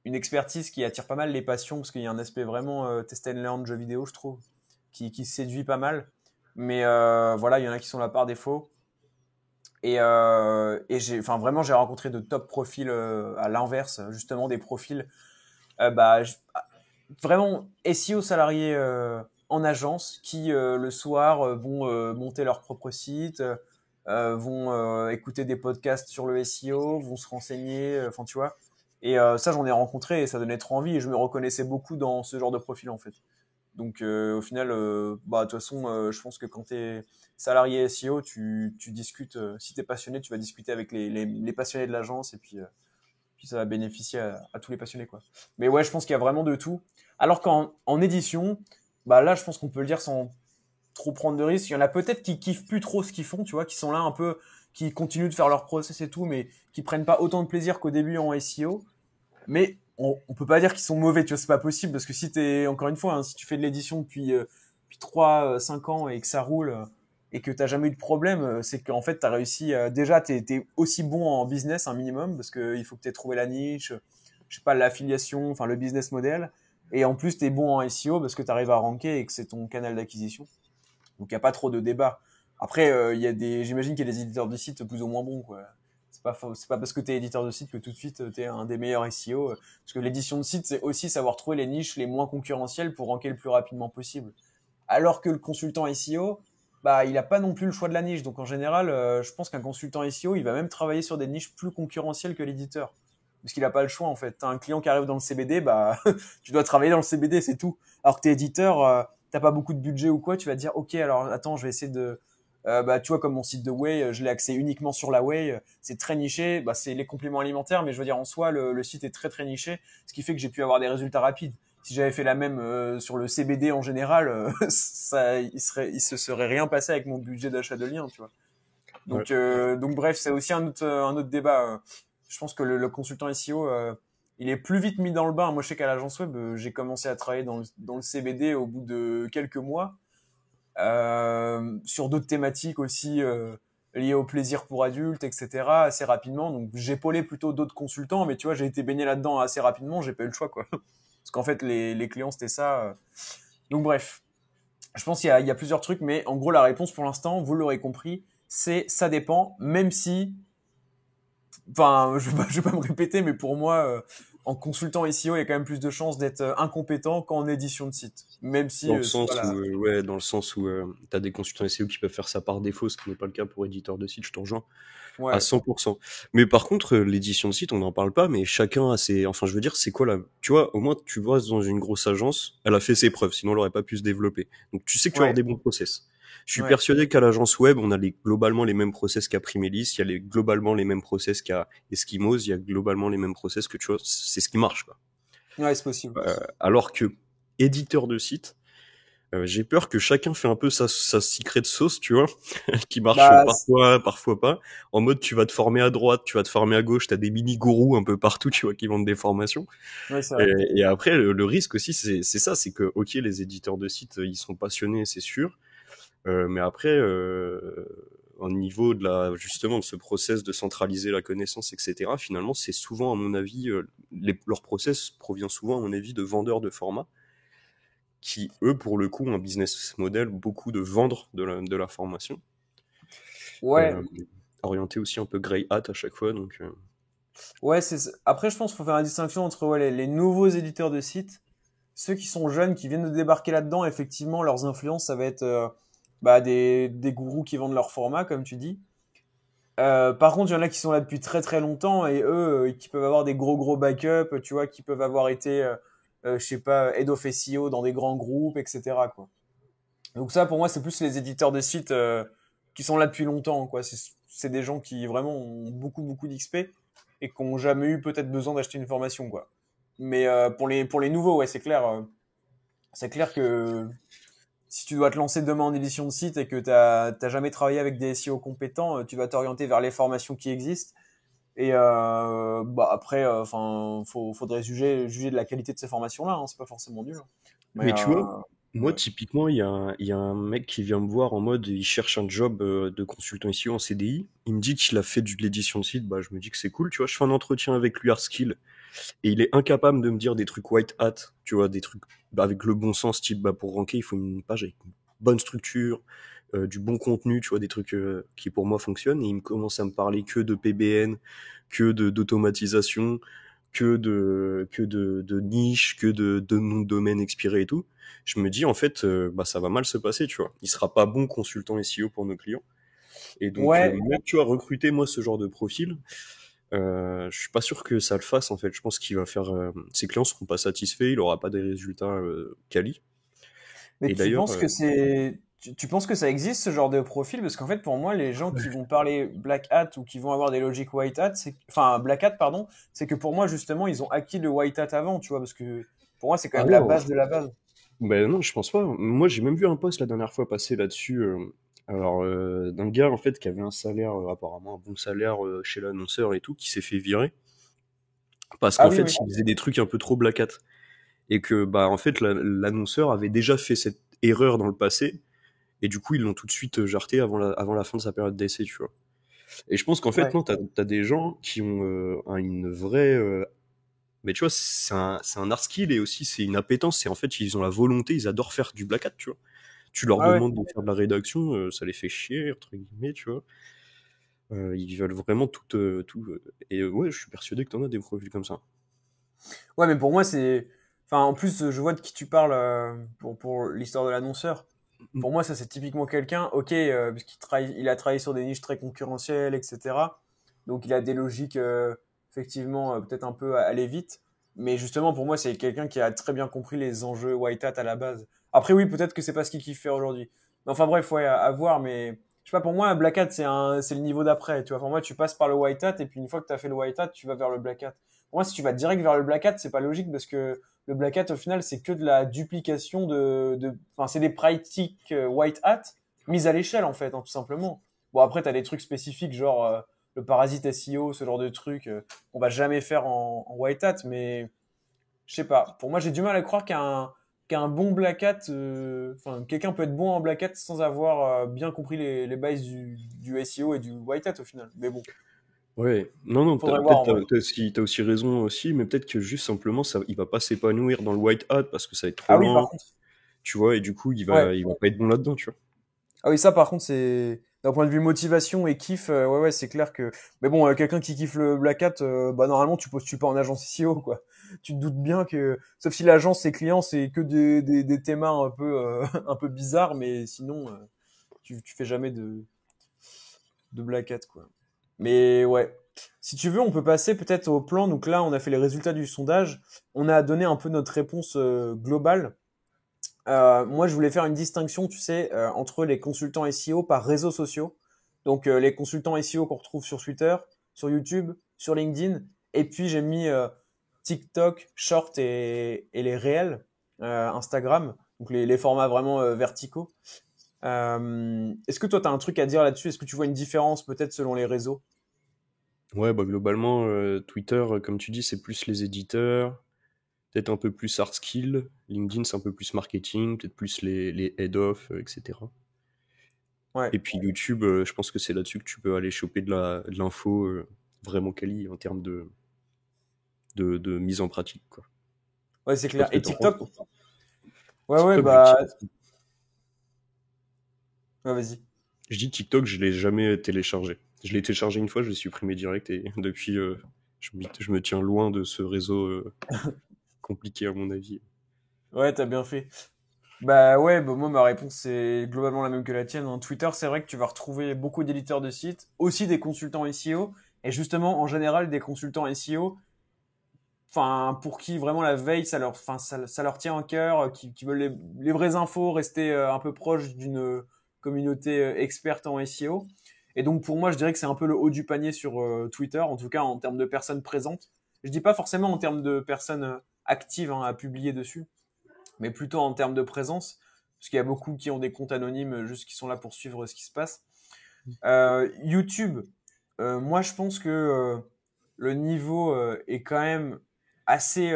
Speaker 1: une expertise qui attire pas mal les passions, parce qu'il y a un aspect vraiment test and learn jeu vidéo, je trouve, qui séduit pas mal. Mais voilà, il y en a qui sont là par défaut. Et enfin, vraiment, j'ai rencontré de top profils à l'inverse, justement, des profils, bah, vraiment SEO salariés en agence qui le soir vont monter leur propre site, vont écouter des podcasts sur le SEO, vont se renseigner, enfin tu vois. Et ça j'en ai rencontré et ça donnait trop envie et je me reconnaissais beaucoup dans ce genre de profil en fait. Donc au final, bah de toute façon, je pense que quand t'es salarié SEO, tu discutes. Si t'es passionné, tu vas discuter avec les passionnés de l'agence et puis ça va bénéficier à tous les passionnés, quoi. Mais ouais, je pense qu'il y a vraiment de tout. Alors qu'en édition, bah là, je pense qu'on peut le dire sans trop prendre de risques. Il y en a peut-être qui kiffent plus trop ce qu'ils font, tu vois, qui sont là un peu, qui continuent de faire leur process et tout, mais qui prennent pas autant de plaisir qu'au début en SEO. Mais on peut pas dire qu'ils sont mauvais, tu vois, c'est pas possible parce que si t'es, encore une fois, hein, si tu fais de l'édition depuis 3, 5 ans et que ça roule et que t'as jamais eu de problème, c'est qu'en fait t'as réussi, déjà t'es aussi bon en business un minimum parce que il faut que t'aies trouvé la niche, je sais pas, l'affiliation, enfin le business model. Et en plus t'es bon en SEO parce que t'arrives à ranker et que c'est ton canal d'acquisition. Donc il y a pas trop de débat. Après, j'imagine qu'il y a des éditeurs de sites plus ou moins bons, quoi. C'est pas parce que tu es éditeur de site que tout de suite tu es un des meilleurs SEO. Parce que l'édition de site, c'est aussi savoir trouver les niches les moins concurrentielles pour ranker le plus rapidement possible. Alors que le consultant SEO, bah, il a pas non plus le choix de la niche. Donc en général, je pense qu'un consultant SEO, il va même travailler sur des niches plus concurrentielles que l'éditeur. Parce qu'il a pas le choix en fait. T'as un client qui arrive dans le CBD, bah tu dois travailler dans le CBD, c'est tout. Alors que t'es éditeur, t'as pas beaucoup de budget ou quoi, tu vas te dire ok, alors attends, je vais essayer de bah tu vois comme mon site de Whey, je l'ai axé uniquement sur la Whey, c'est très niché, bah c'est les compléments alimentaires, mais je veux dire en soi le site est très très niché, ce qui fait que j'ai pu avoir des résultats rapides. Si j'avais fait la même sur le CBD en général, il se serait rien passé avec mon budget d'achat de liens, tu vois.
Speaker 2: Ouais.
Speaker 1: Donc bref, c'est aussi un autre débat. Je pense que le consultant SEO, il est plus vite mis dans le bain. Moi, je sais qu'à l'agence web, j'ai commencé à travailler dans le CBD au bout de quelques mois, sur d'autres thématiques aussi liées au plaisir pour adultes, etc. assez rapidement. Donc, j'épaulais plutôt d'autres consultants, mais tu vois, j'ai été baigné là-dedans assez rapidement, j'ai pas eu le choix, quoi. Parce qu'en fait, les clients, c'était ça. Donc, bref. Je pense qu'il y a plusieurs trucs, mais en gros, la réponse pour l'instant, vous l'aurez compris, c'est ça dépend, même si, enfin, je vais pas me répéter, mais pour moi, en consultant SEO, il y a quand même plus de chances d'être incompétent qu'en édition de site. Même si
Speaker 2: Dans le
Speaker 1: c'est pas
Speaker 2: sens où,
Speaker 1: la...
Speaker 2: ouais, dans le sens où tu as des consultants SEO qui peuvent faire ça par défaut, ce qui n'est pas le cas pour éditeur de site, je t'en rejoins à
Speaker 1: Ouais,
Speaker 2: 100%. Mais par contre, l'édition de site, on n'en parle pas, mais chacun a ses... Enfin, je veux dire, c'est quoi là? Tu vois, au moins, tu vois, dans une grosse agence, elle a fait ses preuves, sinon elle aurait pas pu se développer. Donc tu sais que tu vas avoir
Speaker 1: ouais,
Speaker 2: des bons process. Je suis
Speaker 1: ouais.
Speaker 2: persuadé qu'à l'agence web, on a globalement les mêmes process qu'à Primelis, il y a globalement les mêmes process qu'à Eskimos, il y a globalement les mêmes process que tu vois, c'est ce qui marche, quoi.
Speaker 1: Ouais, c'est possible.
Speaker 2: Alors que éditeur de site, j'ai peur que chacun fait un peu sa secret sauce, tu vois, qui marche
Speaker 1: Bah,
Speaker 2: parfois, parfois pas. En mode, tu vas te former à droite, tu vas te former à gauche, t'as des mini-gourous un peu partout, tu vois, qui vendent des formations.
Speaker 1: ouais, c'est
Speaker 2: Et,
Speaker 1: vrai.
Speaker 2: et après, le risque aussi, c'est ça, c'est que, ok, les éditeurs de sites, ils sont passionnés, c'est sûr, mais après, au niveau de justement, de ce process de centraliser la connaissance, etc., finalement, c'est souvent, à mon avis, leur process provient souvent, à mon avis, de vendeurs de formats qui, eux, pour le coup, ont un business model beaucoup de vendre de la formation,
Speaker 1: Ouais,
Speaker 2: euh, orienté aussi un peu grey hat à chaque fois. Donc,
Speaker 1: ouais, après, je pense qu'il faut faire la distinction entre ouais, les nouveaux éditeurs de sites, ceux qui sont jeunes, qui viennent de débarquer là-dedans, effectivement, leurs influences, ça va être bah, des gourous qui vendent leur format, comme tu dis. Par contre, il y en a qui sont là depuis très très longtemps et eux, qui peuvent avoir des gros backups, tu vois, qui peuvent avoir été, je sais pas, head of SEO dans des grands groupes, etc. quoi. Donc ça, pour moi, c'est plus les éditeurs de sites qui sont là depuis longtemps, quoi. C'est des gens qui vraiment ont beaucoup d'XP et qui ont jamais eu peut-être besoin d'acheter une formation, quoi. Mais pour les nouveaux, ouais, c'est clair que si tu dois te lancer demain en édition de site et que t'as jamais travaillé avec des SEO compétents, tu vas t'orienter vers les formations qui existent. Et bah après, enfin, faudrait juger de la qualité de ces formations-là. Hein, c'est pas forcément nul. Mais
Speaker 2: mais tu vois, moi,
Speaker 1: ouais.
Speaker 2: typiquement, il y a un mec qui vient me voir en mode, il cherche un job de consultant ici en CDI. Il me dit qu'il a fait de l'édition de site. Bah, je me dis que c'est cool. Tu vois, je fais un entretien avec lui, Skill, et il est incapable de me dire des trucs white hat. Tu vois, des trucs avec le bon sens, type, bah, pour ranker, il faut une page avec une bonne structure, du bon contenu, tu vois, des trucs qui pour moi fonctionnent. Et il me commence à me parler que de PBN, que d'automatisation, que de niche, que de nom de domaine expiré et tout. Je me dis en fait, bah ça va mal se passer, tu vois. Il sera pas bon consultant SEO pour nos clients. Et donc
Speaker 1: Ouais,
Speaker 2: même tu vois recruter moi ce genre de profil, je suis pas sûr que ça le fasse en fait. Je pense qu'il va faire, ses clients seront pas satisfaits, il aura pas des résultats quali.
Speaker 1: mais
Speaker 2: Et
Speaker 1: tu
Speaker 2: d'ailleurs,
Speaker 1: penses que tu penses que ça existe ce genre de profil? Parce qu'en fait, pour moi, les gens qui vont parler black hat ou qui vont avoir des logiques white hat, enfin black hat, pardon, c'est que pour moi, justement, ils ont acquis le white hat avant, tu vois, parce que pour moi, c'est quand
Speaker 2: ah
Speaker 1: même la
Speaker 2: non,
Speaker 1: base de la base.
Speaker 2: ben non, je pense pas. Moi, j'ai même vu un post la dernière fois passer là-dessus. Alors, d'un gars en fait qui avait un salaire, apparemment un bon salaire chez l'annonceur et tout, qui s'est fait virer parce
Speaker 1: Ah
Speaker 2: qu'en
Speaker 1: oui, oui.
Speaker 2: fait, il faisait des trucs un peu trop black hat et que bah en fait l'annonceur avait déjà fait cette erreur dans le passé et du coup ils l'ont tout de suite jarté avant la fin de sa période d'essai, tu vois. Et je pense qu'en fait
Speaker 1: Ouais.
Speaker 2: non, t'as des gens qui ont une vraie mais tu vois, c'est un art skill et aussi c'est une appétence. C'est en fait, ils ont la volonté, ils adorent faire du black hat, tu vois. Tu leur
Speaker 1: Ouais, ouais.
Speaker 2: demandes de faire de la rédaction, ça les fait chier, entre guillemets, tu vois. Ils veulent vraiment tout. Et ouais, je suis persuadé que t'en as des profils comme ça.
Speaker 1: Ouais, mais pour moi, c'est. Enfin, en plus, je vois de qui tu parles pour l'histoire de l'annonceur.
Speaker 2: Mm.
Speaker 1: Pour moi, ça, c'est typiquement quelqu'un, ok, parce il a travaillé sur des niches très concurrentielles, etc. Donc, il a des logiques, effectivement, peut-être un peu à aller vite. Mais justement, pour moi, c'est quelqu'un qui a très bien compris les enjeux white hat à la base. Après, oui, peut-être que c'est pas ce qu'il kiffe faire aujourd'hui. Mais enfin, bref, ouais, à voir. Mais je sais pas, pour moi, un black hat, c'est le niveau d'après. Tu vois, pour moi, tu passes par le white hat, et puis une fois que tu as fait le white hat, tu vas vers le black hat. Pour moi, si tu vas direct vers le black hat, c'est pas logique parce que le black hat, au final, c'est que de la duplication enfin, c'est des pratiques white hat mises à l'échelle, en fait, hein, tout simplement. Bon, après, t'as des trucs spécifiques, genre le parasite SEO, ce genre de truc, on va jamais faire en white hat, mais je sais pas. Pour moi, j'ai du mal à croire qu'un bon black hat, enfin, quelqu'un peut être bon en black hat sans avoir bien compris les bases du SEO et du white hat au final. Mais bon,
Speaker 2: Ouais, non, non,
Speaker 1: faudrait voir
Speaker 2: peut-être
Speaker 1: en vrai.
Speaker 2: t'as aussi raison aussi, mais peut-être que juste simplement, il va pas s'épanouir dans le white hat parce que ça va être trop
Speaker 1: Ah oui, par
Speaker 2: lent,
Speaker 1: contre.
Speaker 2: tu vois, et du coup,
Speaker 1: Ouais.
Speaker 2: il va pas être bon là-dedans, tu vois.
Speaker 1: Ah oui, ça par contre, c'est d'un point de vue motivation et kiff, ouais, ouais, c'est clair que. Mais bon, quelqu'un qui kiffe le Black Hat, bah normalement, tu postules pas en agence SEO, quoi. Tu te doutes bien que, sauf si l'agence, ses clients, c'est que des thémas un peu, un peu bizarres, mais sinon, tu fais jamais de Black Hat, quoi. Mais ouais. Si tu veux, on peut passer peut-être au plan. Donc là, on a fait les résultats du sondage. On a donné un peu notre réponse globale. Moi, je voulais faire une distinction, tu sais, entre les consultants SEO par réseaux sociaux. Donc, les consultants SEO qu'on retrouve sur Twitter, sur YouTube, sur LinkedIn. Et puis, j'ai mis TikTok, Short et les réels, Instagram. Donc, les formats vraiment verticaux. Est-ce que toi, tu as un truc à dire là-dessus? Est-ce que tu vois une différence peut-être selon les réseaux?
Speaker 2: Ouais, bah globalement, Twitter, comme tu dis, c'est plus les éditeurs, peut-être un peu plus hard skill. LinkedIn, c'est un peu plus marketing, peut-être plus les head-off, etc.
Speaker 1: Ouais.
Speaker 2: Et puis YouTube, je pense que c'est là-dessus que tu peux aller choper de l'info vraiment quali en termes de mise en pratique, quoi.
Speaker 1: Ouais, c'est
Speaker 2: Je sais pas
Speaker 1: clair.
Speaker 2: ce que
Speaker 1: Et
Speaker 2: t'en penses,
Speaker 1: TikTok?
Speaker 2: toi.
Speaker 1: Ouais, ouais,
Speaker 2: TikTok,
Speaker 1: bah, ouais, vas-y.
Speaker 2: je dis TikTok, je l'ai jamais téléchargé. Je l'ai téléchargé une fois, je l'ai supprimé direct et depuis, je me tiens loin de ce réseau compliqué à mon avis.
Speaker 1: Ouais, t'as bien fait. Bah ouais, bah moi ma réponse c'est globalement la même que la tienne, hein. Twitter, c'est vrai que tu vas retrouver beaucoup d'éditeurs de sites, aussi des consultants SEO, et justement en général des consultants SEO, enfin pour qui vraiment la veille ça leur tient à cœur, qui veulent les vraies infos, rester un peu proche d'une communauté experte en SEO. Et donc pour moi je dirais que c'est un peu le haut du panier sur Twitter, en tout cas en termes de personnes présentes. Je dis pas forcément en termes de personnes actives hein, à publier dessus, mais plutôt en termes de présence, parce qu'il y a beaucoup qui ont des comptes anonymes, juste qui sont là pour suivre ce qui se passe. YouTube, moi je pense que le niveau est quand même assez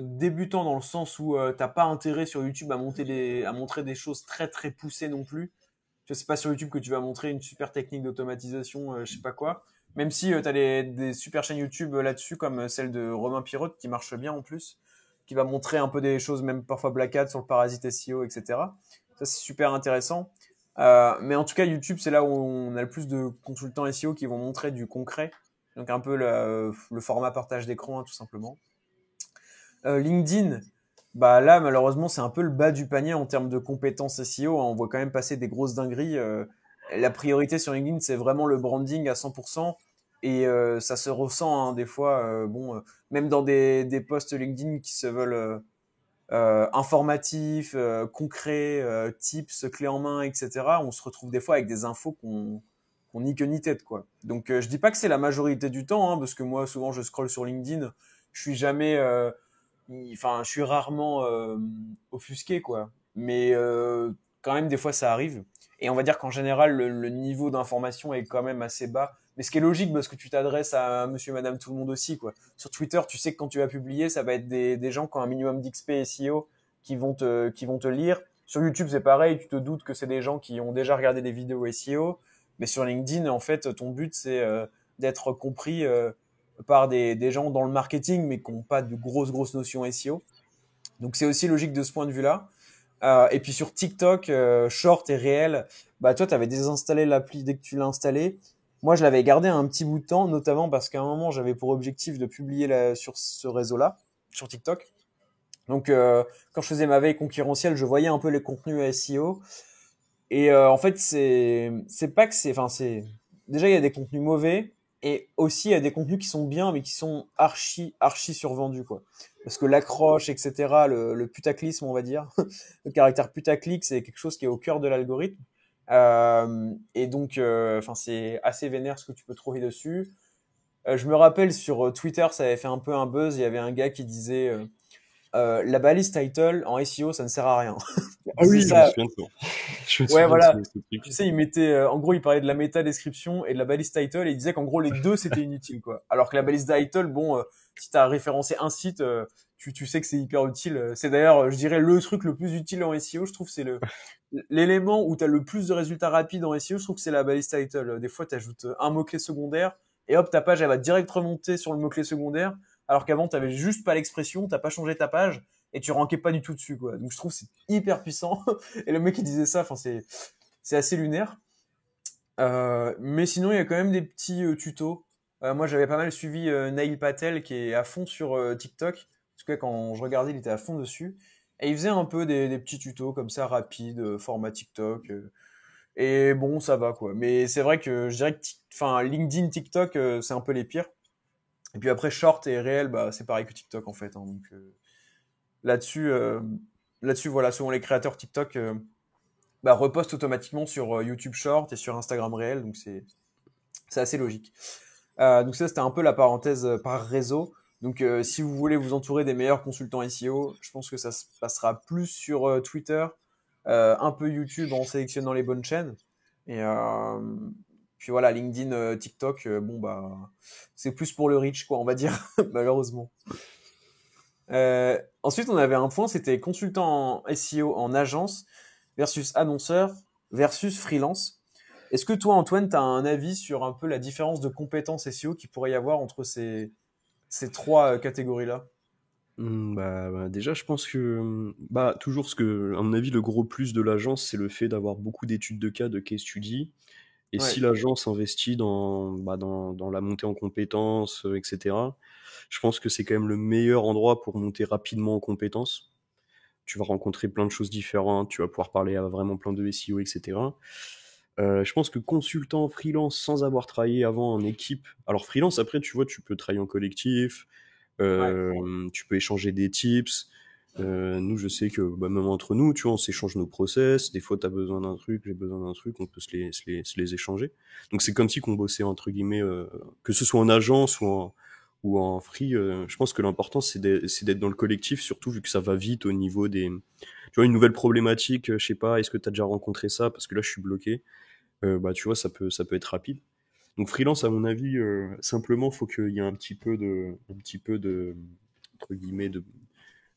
Speaker 1: débutant dans le sens où t'as pas intérêt sur YouTube à montrer des choses très très poussées non plus. Je sais pas sur YouTube que tu vas montrer une super technique d'automatisation, je sais pas quoi. Même si tu as des super chaînes YouTube là-dessus, comme celle de Romain Pirotte, qui marche bien en plus, qui va montrer un peu des choses, même parfois black hat sur le parasite SEO, etc. Ça, c'est super intéressant. Mais en tout cas, YouTube, c'est là où on a le plus de consultants SEO qui vont montrer du concret. Donc un peu le format partage d'écran, hein, tout simplement. LinkedIn, bah là, malheureusement, c'est un peu le bas du panier en termes de compétences SEO. On voit quand même passer des grosses dingueries. La priorité sur LinkedIn, c'est vraiment le branding à 100%. Et ça se ressent hein, des fois, même dans des posts LinkedIn qui se veulent informatifs, concrets, tips, clés en main, etc. On se retrouve des fois avec des infos qu'on ni queue ni tête, quoi. Donc je dis pas que c'est la majorité du temps, hein, parce que moi souvent je scrolle sur LinkedIn, je suis jamais enfin, je suis rarement offusqué, quoi. Mais quand même, des fois, ça arrive. Et on va dire qu'en général, le niveau d'information est quand même assez bas. Mais ce qui est logique, parce que tu t'adresses à monsieur, madame, tout le monde aussi, quoi. Sur Twitter, tu sais que quand tu vas publier, ça va être des gens qui ont un minimum d'XP SEO qui vont te lire. Sur YouTube, c'est pareil, tu te doutes que c'est des gens qui ont déjà regardé des vidéos SEO. Mais sur LinkedIn, en fait, ton but, c'est d'être compris par des gens dans le marketing, mais qui n'ont pas de grosses notions SEO. Donc c'est aussi logique de ce point de vue-là. Et puis sur TikTok, Short et Réel, bah toi, tu avais désinstallé l'appli dès que tu l'as installé. Moi, je l'avais gardé un petit bout de temps, notamment parce qu'à un moment, j'avais pour objectif de publier sur ce réseau-là, sur TikTok. Donc, quand je faisais ma veille concurrentielle, je voyais un peu les contenus SEO. Et en fait, c'est pas que c'est, enfin c'est déjà il y a des contenus mauvais et aussi il y a des contenus qui sont bien mais qui sont archi survendus quoi. Parce que l'accroche, etc., le putaclisme, on va dire, le caractère putaclic, c'est quelque chose qui est au cœur de l'algorithme. Et donc, enfin c'est assez vénère ce que tu peux trouver dessus. Je me rappelle sur Twitter, ça avait fait un peu un buzz. Il y avait un gars qui disait la balise title en SEO, ça ne sert à rien.
Speaker 2: Ah
Speaker 1: Il disait
Speaker 2: oui, je me
Speaker 1: ça.
Speaker 2: souviens de ça. Je me
Speaker 1: Ouais,
Speaker 2: souviens de
Speaker 1: voilà.
Speaker 2: ce truc.
Speaker 1: Tu sais, il mettait, en gros, il parlait de la méta description et de la balise title et il disait qu'en gros, les deux, c'était inutile, quoi. Alors que la balise title, bon, si t'as référencé un site, tu sais que c'est hyper utile. C'est d'ailleurs, je dirais, le truc le plus utile en SEO, je trouve, c'est l'élément où t'as le plus de résultats rapides en SEO, je trouve que c'est la balise title. Des fois, t'ajoutes un mot-clé secondaire et hop, ta page, elle va direct remonter sur le mot-clé secondaire. Alors qu'avant, t'avais juste pas l'expression, t'as pas changé ta page et tu rankais pas du tout dessus, quoi. Donc, je trouve que c'est hyper puissant. Et le mec qui disait ça, enfin, c'est assez lunaire. Mais sinon, il y a quand même des petits tutos. Moi, j'avais pas mal suivi Nail Patel, qui est à fond sur TikTok. En tout cas, quand je regardais, il était à fond dessus. Et il faisait un peu des petits tutos comme ça, rapides, format TikTok. Et bon, ça va, quoi. Mais c'est vrai que je dirais que enfin, LinkedIn, TikTok, c'est un peu les pires. Et puis après, Short et Réel, bah, c'est pareil que TikTok, en fait, hein. Donc là-dessus, là-dessus, voilà, souvent les créateurs TikTok bah, repostent automatiquement sur YouTube Short et sur Instagram Réel. Donc c'est assez logique. Donc ça, c'était un peu la parenthèse par réseau. Donc si vous voulez vous entourer des meilleurs consultants SEO, je pense que ça se passera plus sur Twitter, un peu YouTube en sélectionnant les bonnes chaînes. Et puis voilà, LinkedIn, TikTok, bon bah c'est plus pour le reach, quoi, on va dire, malheureusement. Ensuite, on avait un point, c'était consultant en SEO en agence versus annonceur versus freelance. Est-ce que toi, Antoine, tu as un avis sur un peu la différence de compétences SEO qu'il pourrait y avoir entre ces trois catégories-là?
Speaker 2: Déjà, je pense que, toujours ce que, à mon avis, le gros plus de l'agence, c'est le fait d'avoir beaucoup d'études de cas, de case study. Et si
Speaker 1: Ouais,
Speaker 2: l'agence investit dans la montée en compétences, etc., je pense que c'est quand même le meilleur endroit pour monter rapidement en compétences. Tu vas rencontrer plein de choses différentes, tu vas pouvoir parler à vraiment plein de SEO, etc. Je pense que consultant freelance sans avoir travaillé avant en équipe, alors freelance après tu vois tu peux travailler en collectif,
Speaker 1: ouais,
Speaker 2: tu peux échanger des tips. Nous je sais que même entre nous tu vois on s'échange nos process, des fois t'as besoin d'un truc, j'ai besoin d'un truc, on peut se les échanger. Donc c'est comme si qu'on bossait entre guillemets, que ce soit en agence ou en free. Je pense que l'important c'est d'être dans le collectif, surtout vu que ça va vite au niveau des, tu vois, une nouvelle problématique, je sais pas, est-ce que tu as déjà rencontré ça parce que là je suis bloqué. Tu vois, ça peut être rapide. Donc freelance, à mon avis, simplement, faut qu'il y ait un petit peu de, entre guillemets,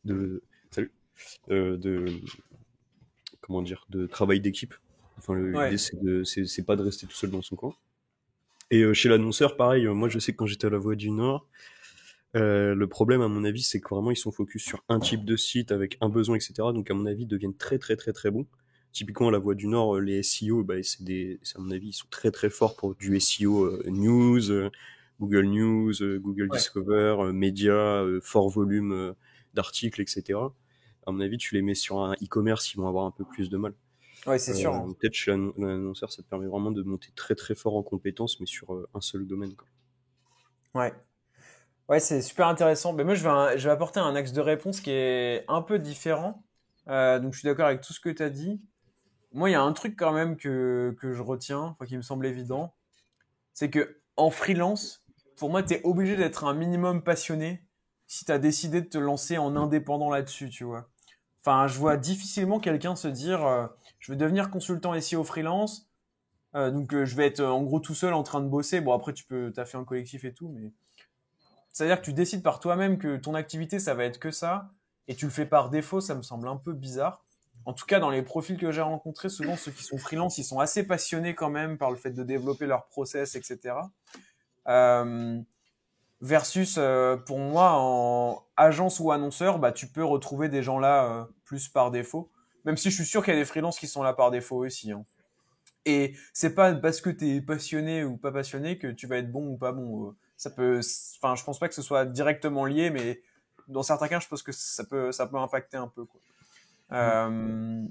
Speaker 2: de, salut, de, comment dire, de travail d'équipe. Enfin, l'idée,
Speaker 1: ouais,
Speaker 2: c'est pas de rester tout seul dans son coin. Et chez l'annonceur, pareil, moi, je sais que quand j'étais à La Voix du Nord, le problème, à mon avis, c'est que vraiment, ils sont focus sur un type de site avec un besoin, etc. Donc, à mon avis, ils deviennent très, très, très, très bons. Typiquement, à La Voix du Nord, les SEO, à mon avis, ils sont très, très forts pour du SEO news, News, Google
Speaker 1: ouais.
Speaker 2: Discover, médias, fort volume d'articles, etc. À mon avis, tu les mets sur un e-commerce, ils vont avoir un peu plus de mal.
Speaker 1: Ouais, c'est sûr, hein.
Speaker 2: Peut-être chez l'annonceur, ça te permet vraiment de monter très, très fort en compétences, mais sur un seul domaine, quoi.
Speaker 1: Ouais. Ouais, c'est super intéressant. Mais moi, je vais apporter un axe de réponse qui est un peu différent. Donc, je suis d'accord avec tout ce que tu as dit. Moi, il y a un truc quand même que je retiens, enfin, qui me semble évident. C'est que en freelance, pour moi, tu es obligé d'être un minimum passionné si tu as décidé de te lancer en indépendant là-dessus, tu vois. Enfin, je vois difficilement quelqu'un se dire je vais devenir consultant SEO freelance, donc je vais être en gros tout seul en train de bosser. Bon, après, tu peux taffer un collectif et tout, mais c'est-à-dire que tu décides par toi-même que ton activité, ça va être que ça, et tu le fais par défaut, ça me semble un peu bizarre. En tout cas, dans les profils que j'ai rencontrés, souvent ceux qui sont freelance, ils sont assez passionnés quand même par le fait de développer leur process, etc. Euh, versus pour moi en agence ou annonceur, bah tu peux retrouver des gens là plus par défaut. Même si je suis sûr qu'il y a des freelances qui sont là par défaut aussi, hein. Et c'est pas parce que t'es passionné ou pas passionné que tu vas être bon ou pas bon. Ça peut, enfin, je pense pas que ce soit directement lié, mais dans certains cas, je pense que ça peut impacter un peu, quoi.
Speaker 2: Mm.
Speaker 1: Euh,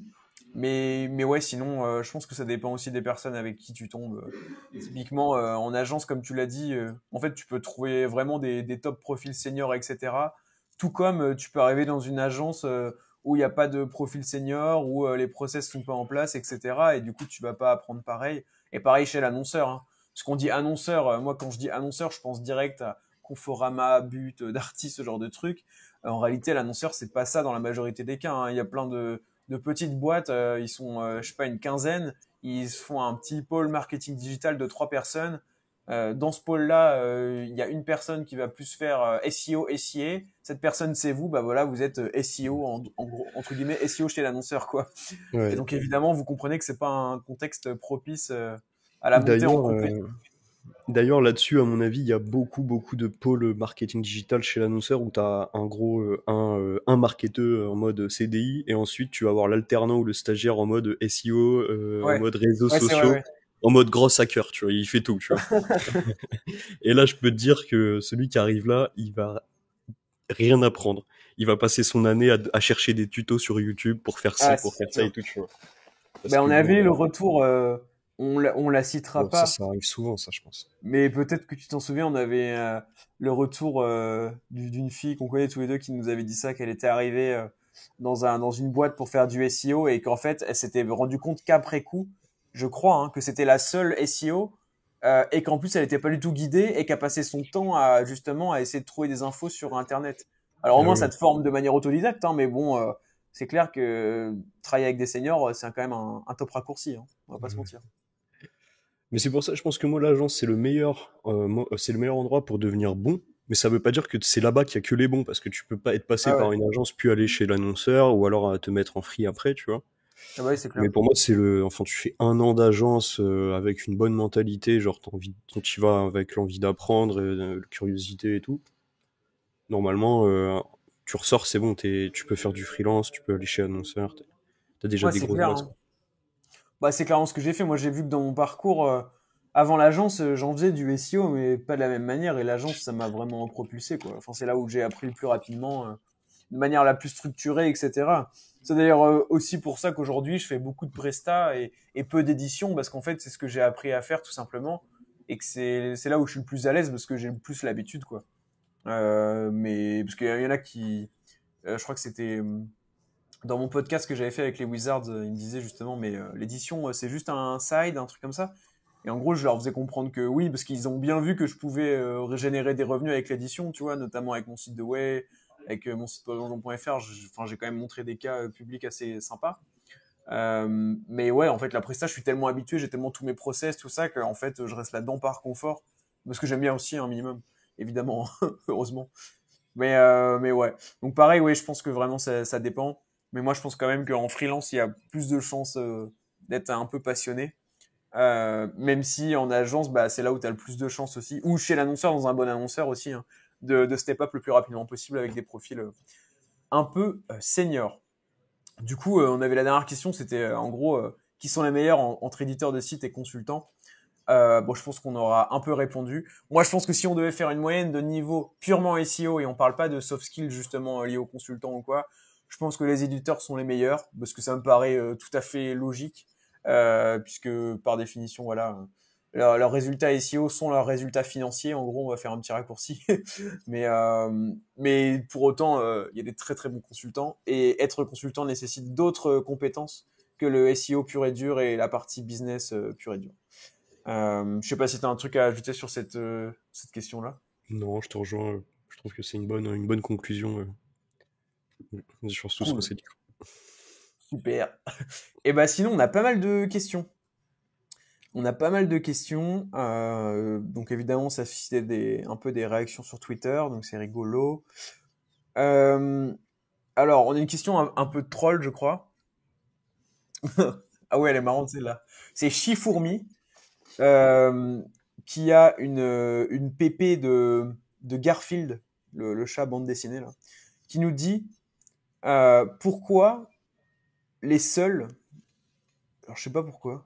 Speaker 1: mais ouais, sinon, je pense que ça dépend aussi des personnes avec qui tu tombes. Typiquement, en agence, comme tu l'as dit, en fait, tu peux trouver vraiment des top profils seniors, etc. Tout comme tu peux arriver dans une agence où il n'y a pas de profil senior, où les process sont pas en place, etc. Et du coup, tu vas pas apprendre pareil. Et pareil chez l'annonceur, hein. Parce qu'on dit annonceur, moi, quand je dis annonceur, je pense direct à Conforama, But, Darty, ce genre de trucs. En réalité, l'annonceur, c'est pas ça dans la majorité des cas, hein. Il y a plein de petites boîtes, ils sont, je sais pas, une quinzaine. Ils font un petit pôle marketing digital de 3 personnes. Dans ce pôle-là, il y a une personne qui va plus faire SEO, SIA. Cette personne, c'est vous. Bah voilà, vous êtes SEO, en gros, entre guillemets, SEO chez l'annonceur, quoi. Et
Speaker 2: Ouais.
Speaker 1: donc, évidemment, vous comprenez que c'est pas un contexte propice à la montée en
Speaker 2: D'ailleurs,
Speaker 1: compétence.
Speaker 2: d'ailleurs là-dessus, à mon avis, il y a beaucoup de pôles marketing digital chez l'annonceur où tu as un gros un marketeur en mode CDI et ensuite tu vas avoir l'alternant ou le stagiaire en mode SEO, en
Speaker 1: Ouais,
Speaker 2: mode réseaux
Speaker 1: ouais, c'est vrai,
Speaker 2: sociaux,
Speaker 1: ouais.
Speaker 2: en mode gros hacker, tu vois, il fait tout, tu vois. Et là, je peux te dire que celui qui arrive là, il va rien apprendre. Il va passer son année à chercher des tutos sur YouTube pour faire ci,
Speaker 1: Ah,
Speaker 2: pour
Speaker 1: c'est
Speaker 2: faire ça et
Speaker 1: sûr.
Speaker 2: tout, tu vois. Parce
Speaker 1: Ben,
Speaker 2: que
Speaker 1: on
Speaker 2: bon,
Speaker 1: avait le retour, on la citera
Speaker 2: bon, ça,
Speaker 1: pas,
Speaker 2: ça arrive souvent, ça, je pense.
Speaker 1: mais peut-être que tu t'en souviens, on avait le retour d'une fille qu'on connaît tous les deux qui nous avait dit ça, qu'elle était arrivée dans une boîte pour faire du SEO et qu'en fait, elle s'était rendue compte qu'après coup, je crois, hein, que c'était la seule SEO et qu'en plus, elle n'était pas du tout guidée et qu'elle passait son temps à justement à essayer de trouver des infos sur Internet. Alors au
Speaker 2: Ah
Speaker 1: moins, ça
Speaker 2: oui.
Speaker 1: te forme de manière autodidacte, hein, mais bon, c'est clair que travailler avec des seniors, c'est quand même un top raccourci, hein, on va pas se mentir.
Speaker 2: Mais c'est pour ça, je pense que moi, l'agence, c'est le meilleur endroit pour devenir bon. Mais ça veut pas dire que c'est là-bas qu'il y a que les bons, parce que tu peux pas être passé
Speaker 1: Ah
Speaker 2: par
Speaker 1: ouais,
Speaker 2: une agence puis aller chez l'annonceur, ou alors te mettre en free après, tu vois.
Speaker 1: ah bah oui, c'est clair.
Speaker 2: Mais pour moi, enfin, tu fais un an d'agence avec une bonne mentalité, genre tu vas avec l'envie d'apprendre, la curiosité et tout. Normalement, tu ressors, c'est bon, tu peux faire du freelance, tu peux aller chez annonceur, t'as déjà
Speaker 1: Ouais,
Speaker 2: des
Speaker 1: c'est
Speaker 2: grosses
Speaker 1: clair,
Speaker 2: bases,
Speaker 1: hein.
Speaker 2: quoi.
Speaker 1: Bah, c'est clairement ce que j'ai fait. Moi, j'ai vu que dans mon parcours, avant l'agence, j'en faisais du SEO, mais pas de la même manière. Et l'agence, ça m'a vraiment propulsé, quoi. Enfin, c'est là où j'ai appris le plus rapidement, de manière la plus structurée, etc. C'est d'ailleurs aussi pour ça qu'aujourd'hui, je fais beaucoup de prestats et peu d'éditions, parce qu'en fait, c'est ce que j'ai appris à faire, tout simplement. Et que c'est là où je suis le plus à l'aise, parce que j'ai le plus l'habitude, quoi. Mais, parce qu'il y en a qui, je crois que c'était, dans mon podcast que j'avais fait avec les Wizards, ils me disaient justement, mais l'édition, c'est juste un side, un truc comme ça. Et en gros, je leur faisais comprendre que oui, parce qu'ils ont bien vu que je pouvais régénérer des revenus avec l'édition, tu vois, notamment avec mon site de Way, avec mon site polyvalent.fr. Enfin, j'ai quand même montré des cas publics assez sympas. Mais ouais, en fait, la presta, je suis tellement habitué, j'ai tellement tous mes process, tout ça, qu'en fait, je reste là-dedans par confort. Parce que j'aime bien aussi un minimum, évidemment, heureusement. Mais ouais. Donc pareil, oui, je pense que vraiment ça dépend. Mais moi, je pense quand même qu'en freelance, il y a plus de chances d'être un peu passionné. Même si en agence, bah, c'est là où tu as le plus de chances aussi. Ou chez l'annonceur, dans un bon annonceur aussi, hein, de step up le plus rapidement possible avec des profils un peu seniors. Du coup, on avait la dernière question, c'était en gros, qui sont les meilleurs entre éditeurs de sites et consultants. Bon, je pense qu'on aura un peu répondu. Moi, je pense que si on devait faire une moyenne de niveau purement SEO et on parle pas de soft skills justement liés aux consultants ou quoi, je pense que les éditeurs sont les meilleurs parce que ça me paraît tout à fait logique puisque par définition, voilà, leurs résultats SEO sont leurs résultats financiers. En gros, on va faire un petit raccourci, mais pour autant, il y a des très très bons consultants et être consultant nécessite d'autres compétences que le SEO pur et dur et la partie business pur et dur. Je sais pas si tu as un truc à ajouter sur cette question-là.
Speaker 2: Non, je te rejoins. Je trouve que c'est une bonne conclusion. Je pense tout ce qu'on
Speaker 1: Cool,
Speaker 2: s'est dit.
Speaker 1: super. Et bah sinon, on a pas mal de questions. On a pas mal de questions. Donc évidemment, ça suscitait un peu des réactions sur Twitter, donc c'est rigolo. Euh, alors, on a une question un peu troll, je crois. Ah ouais, elle est marrante celle-là. C'est Chifourmi euh, qui a une pépé de Garfield, le chat bande dessinée là, qui nous dit pourquoi les seuls, alors je sais pas pourquoi,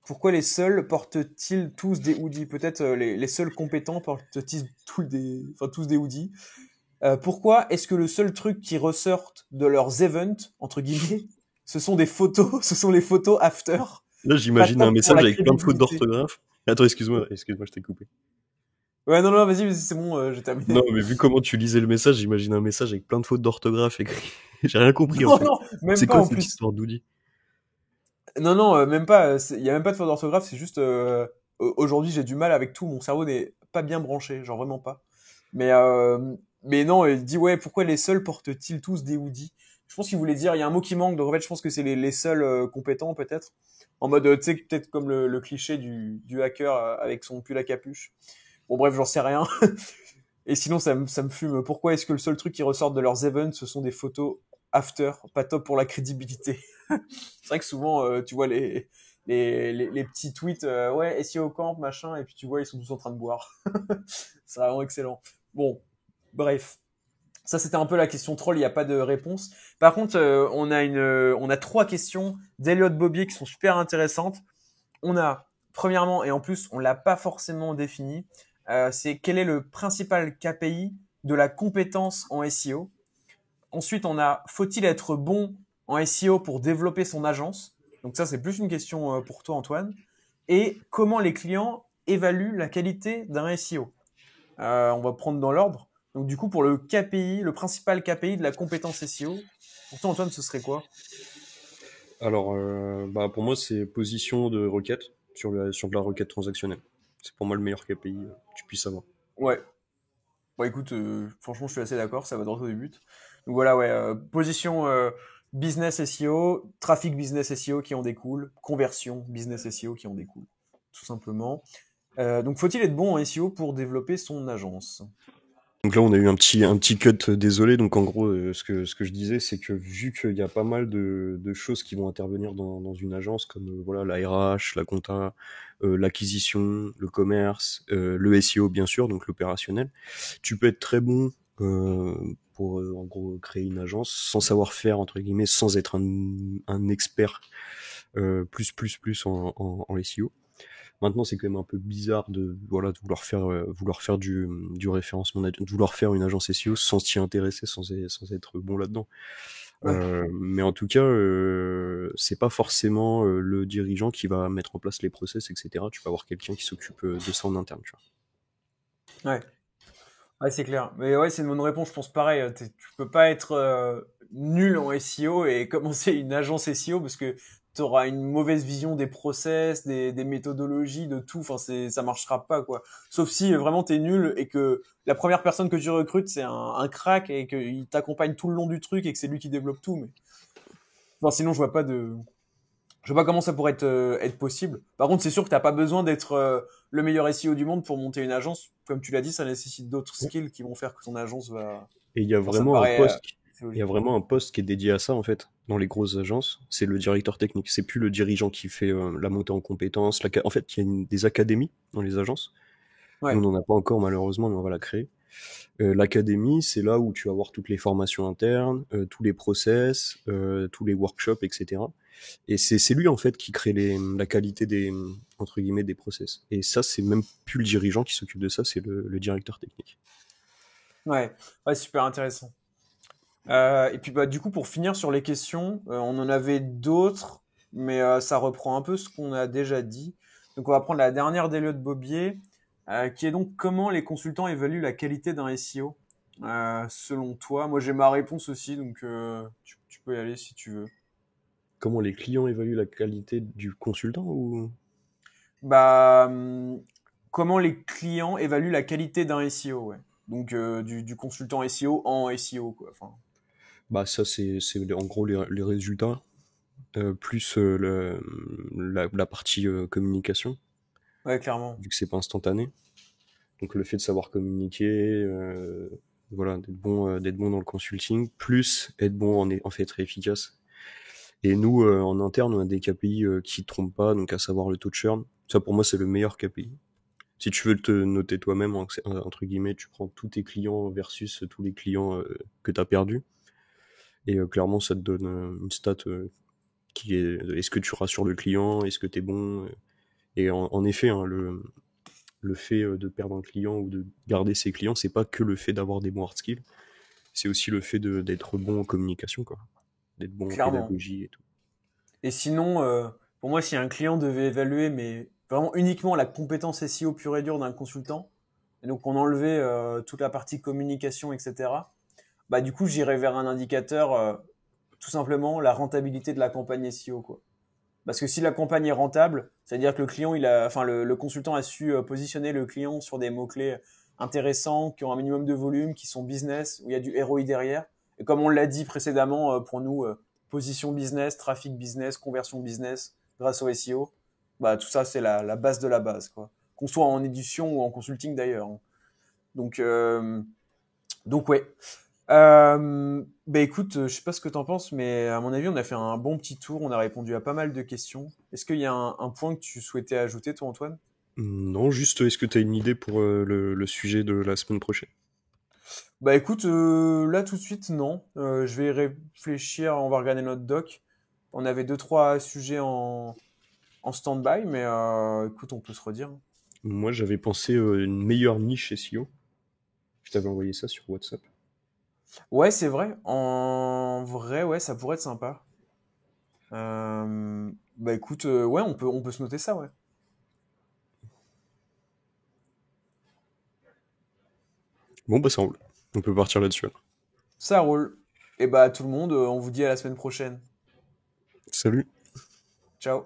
Speaker 1: pourquoi les seuls portent-ils tous des hoodies? Peut-être les seuls compétents portent-ils tous des hoodies? Pourquoi est-ce que le seul truc qui ressortent de leurs events, entre guillemets, ce sont des photos, ce sont les photos after?
Speaker 2: Là,
Speaker 1: Pas
Speaker 2: j'imagine un
Speaker 1: top pour
Speaker 2: message
Speaker 1: la
Speaker 2: avec plein de fautes
Speaker 1: crédibilité.
Speaker 2: d'orthographe. Attends, excuse-moi, je t'ai coupé.
Speaker 1: Ouais, non, non, vas-y, c'est bon, j'ai
Speaker 2: Non,
Speaker 1: terminé.
Speaker 2: mais vu comment tu lisais le message, j'imagine un message avec plein de fautes d'orthographe écrit. J'ai rien compris en
Speaker 1: Non,
Speaker 2: fait.
Speaker 1: non, même
Speaker 2: C'est
Speaker 1: pas
Speaker 2: quoi
Speaker 1: en
Speaker 2: cette
Speaker 1: plus.
Speaker 2: histoire d'Oudi?
Speaker 1: Non, non, même pas. Il y a même pas de faute d'orthographe. C'est juste aujourd'hui j'ai du mal avec tout. Mon cerveau n'est pas bien branché, genre vraiment pas. Mais, euh, mais non, il dit ouais, pourquoi les seuls portent-ils tous des hoodies? Je pense qu'il voulait dire, il y a un mot qui manque, donc en fait, je pense que c'est les seuls compétents peut-être. En mode, tu sais, peut-être comme le cliché du hacker avec son pull à capuche. Bon bref, j'en sais rien. Et sinon, ça me fume. Pourquoi est-ce que le seul truc qui ressort de leurs events, ce sont des photos after? Pas top pour la crédibilité. C'est vrai que souvent, tu vois les petits tweets, ouais, SEO camp, machin, et puis tu vois, ils sont tous en train de boire. C'est vraiment excellent. Bon, bref. Ça, c'était un peu la question troll, il n'y a pas de réponse. Par contre, on a trois questions d'Eliott Bobier qui sont super intéressantes. On a, premièrement, et en plus, on l'a pas forcément défini, c'est quel est le principal KPI de la compétence en SEO. Ensuite, on a, faut-il être bon en SEO pour développer son agence? Donc ça, c'est plus une question pour toi, Antoine. Et comment les clients évaluent la qualité d'un SEO? On va prendre dans l'ordre. Donc du coup, pour le KPI, le principal KPI de la compétence SEO, pour toi, Antoine, ce serait quoi?
Speaker 2: Alors, bah, pour moi, c'est position de requête sur de la requête transactionnelle. C'est pour moi le meilleur KPI que tu puisses avoir.
Speaker 1: Ouais. Bon, écoute, franchement, je suis assez d'accord, ça va droit au but. Donc voilà, ouais, position business SEO, trafic business SEO qui en découle, conversion business SEO qui en découle, tout simplement. Donc faut-il être bon en SEO pour développer son agence?
Speaker 2: Donc là, on a eu un petit cut, désolé. Donc en gros, ce que je disais, c'est que vu qu'il y a pas mal de choses qui vont intervenir dans une agence, comme voilà la RH, la compta, l'acquisition, le commerce, le SEO bien sûr, donc l'opérationnel, tu peux être très bon pour en gros créer une agence sans savoir faire entre guillemets, sans être un expert plus en SEO. Maintenant, c'est quand même un peu bizarre de voilà de vouloir faire du référencement, de vouloir faire une agence SEO sans s'y intéresser, sans être bon là-dedans.
Speaker 1: Ouais.
Speaker 2: Mais en tout cas, c'est pas forcément le dirigeant qui va mettre en place les process, etc. Tu vas avoir quelqu'un qui s'occupe de ça en interne, tu vois.
Speaker 1: Ouais. Ouais, c'est clair. Mais ouais, c'est une bonne réponse, je pense pareil. Tu peux pas être nul en SEO et commencer une agence SEO parce que tu auras une mauvaise vision des process, des méthodologies, de tout. Enfin, ça marchera pas, quoi. Sauf si vraiment t'es nul et que la première personne que tu recrutes, c'est un crack et qu'il t'accompagne tout le long du truc et que c'est lui qui développe tout. Mais enfin, sinon, je vois pas comment ça pourrait être possible. Par contre, c'est sûr que t'as pas besoin d'être le meilleur SEO du monde pour monter une agence. Comme tu l'as dit, ça nécessite d'autres skills qui vont faire que ton agence va.
Speaker 2: Et il y a
Speaker 1: Enfin, ça me
Speaker 2: vraiment un
Speaker 1: paraît
Speaker 2: poste,
Speaker 1: c'est
Speaker 2: il y a
Speaker 1: logique.
Speaker 2: vraiment un poste qui est dédié à ça en fait. Dans les grosses agences, c'est le directeur technique. C'est plus le dirigeant qui fait la montée en compétences. En fait, il y a des académies dans les agences. Nous, on
Speaker 1: Ouais,
Speaker 2: n'en a pas encore malheureusement, mais on va la créer. L'académie, c'est là où tu vas voir toutes les formations internes, tous les process, tous les workshops, etc. Et c'est lui en fait qui crée la qualité des entre guillemets des process. Et ça, c'est même plus le dirigeant qui s'occupe de ça, c'est le directeur technique.
Speaker 1: ouais, ouais, super intéressant. Et puis bah du coup pour finir sur les questions, on en avait d'autres, mais ça reprend un peu ce qu'on a déjà dit. Donc on va prendre la dernière d'Eliott Bobier, qui est donc comment les consultants évaluent la qualité d'un SEO, selon toi. Moi j'ai ma réponse aussi, donc tu peux y aller si tu veux.
Speaker 2: Comment les clients évaluent la qualité du consultant ou
Speaker 1: Bah, comment les clients évaluent la qualité d'un SEO, ouais. Donc du consultant SEO en SEO, quoi. Enfin,
Speaker 2: bah ça c'est en gros les résultats plus la partie communication
Speaker 1: ouais, clairement.
Speaker 2: vu que c'est pas instantané. Donc le fait de savoir communiquer, voilà, d'être bon dans le consulting, plus être bon en fait être efficace. Et nous, en interne, on a des KPI qui trompent pas, donc à savoir le taux de churn. Ça, pour moi, c'est le meilleur KPI. Si tu veux te noter toi-même, entre guillemets, tu prends tous tes clients versus tous les clients que tu as perdus. Et clairement, ça te donne une stat qui est est-ce que tu rassures le client, est-ce que tu es bon. Et en effet, hein, le fait de perdre un client ou de garder ses clients, c'est pas que le fait d'avoir des bons hard skills, c'est aussi le fait d'être bon en communication, quoi. D'être bon en
Speaker 1: Clairement.
Speaker 2: pédagogie et tout.
Speaker 1: Et sinon, pour moi, si un client devait évaluer, mais vraiment uniquement la compétence SEO pure et dure d'un consultant, et donc on enlevait toute la partie communication, etc., bah du coup, j'irais vers un indicateur, tout simplement la rentabilité de la campagne SEO, quoi. Parce que si la campagne est rentable, c'est-à-dire que le client, enfin le consultant a su positionner le client sur des mots-clés intéressants, qui ont un minimum de volume, qui sont business, où il y a du ROI derrière. Et comme on l'a dit précédemment, pour nous, position business, trafic business, conversion business, grâce au SEO, bah, tout ça, c'est la base de la base, quoi. Qu'on soit en édition ou en consulting d'ailleurs. Donc, euh, donc ouais. Bah écoute, je sais pas ce que t'en penses, mais à mon avis, on a fait un bon petit tour. On a répondu à pas mal de questions. Est-ce qu'il y a un point que tu souhaitais ajouter, toi, Antoine?
Speaker 2: Non, juste, est-ce que tu as une idée pour le sujet de la semaine prochaine?
Speaker 1: Bah écoute, là tout de suite, non. Je vais y réfléchir, on va regarder notre doc. On avait deux, trois sujets en stand-by, mais écoute, on peut se redire.
Speaker 2: Moi, j'avais pensé une meilleure niche SEO. Je t'avais envoyé ça sur WhatsApp.
Speaker 1: Ouais, c'est vrai. En vrai, ouais, ça pourrait être sympa. Bah écoute, ouais, on peut se noter ça, ouais.
Speaker 2: Bon, bah ça roule. On peut partir là-dessus, alors.
Speaker 1: Ça roule. Et bah tout le monde, on vous dit à la semaine prochaine.
Speaker 2: Salut!
Speaker 1: Ciao.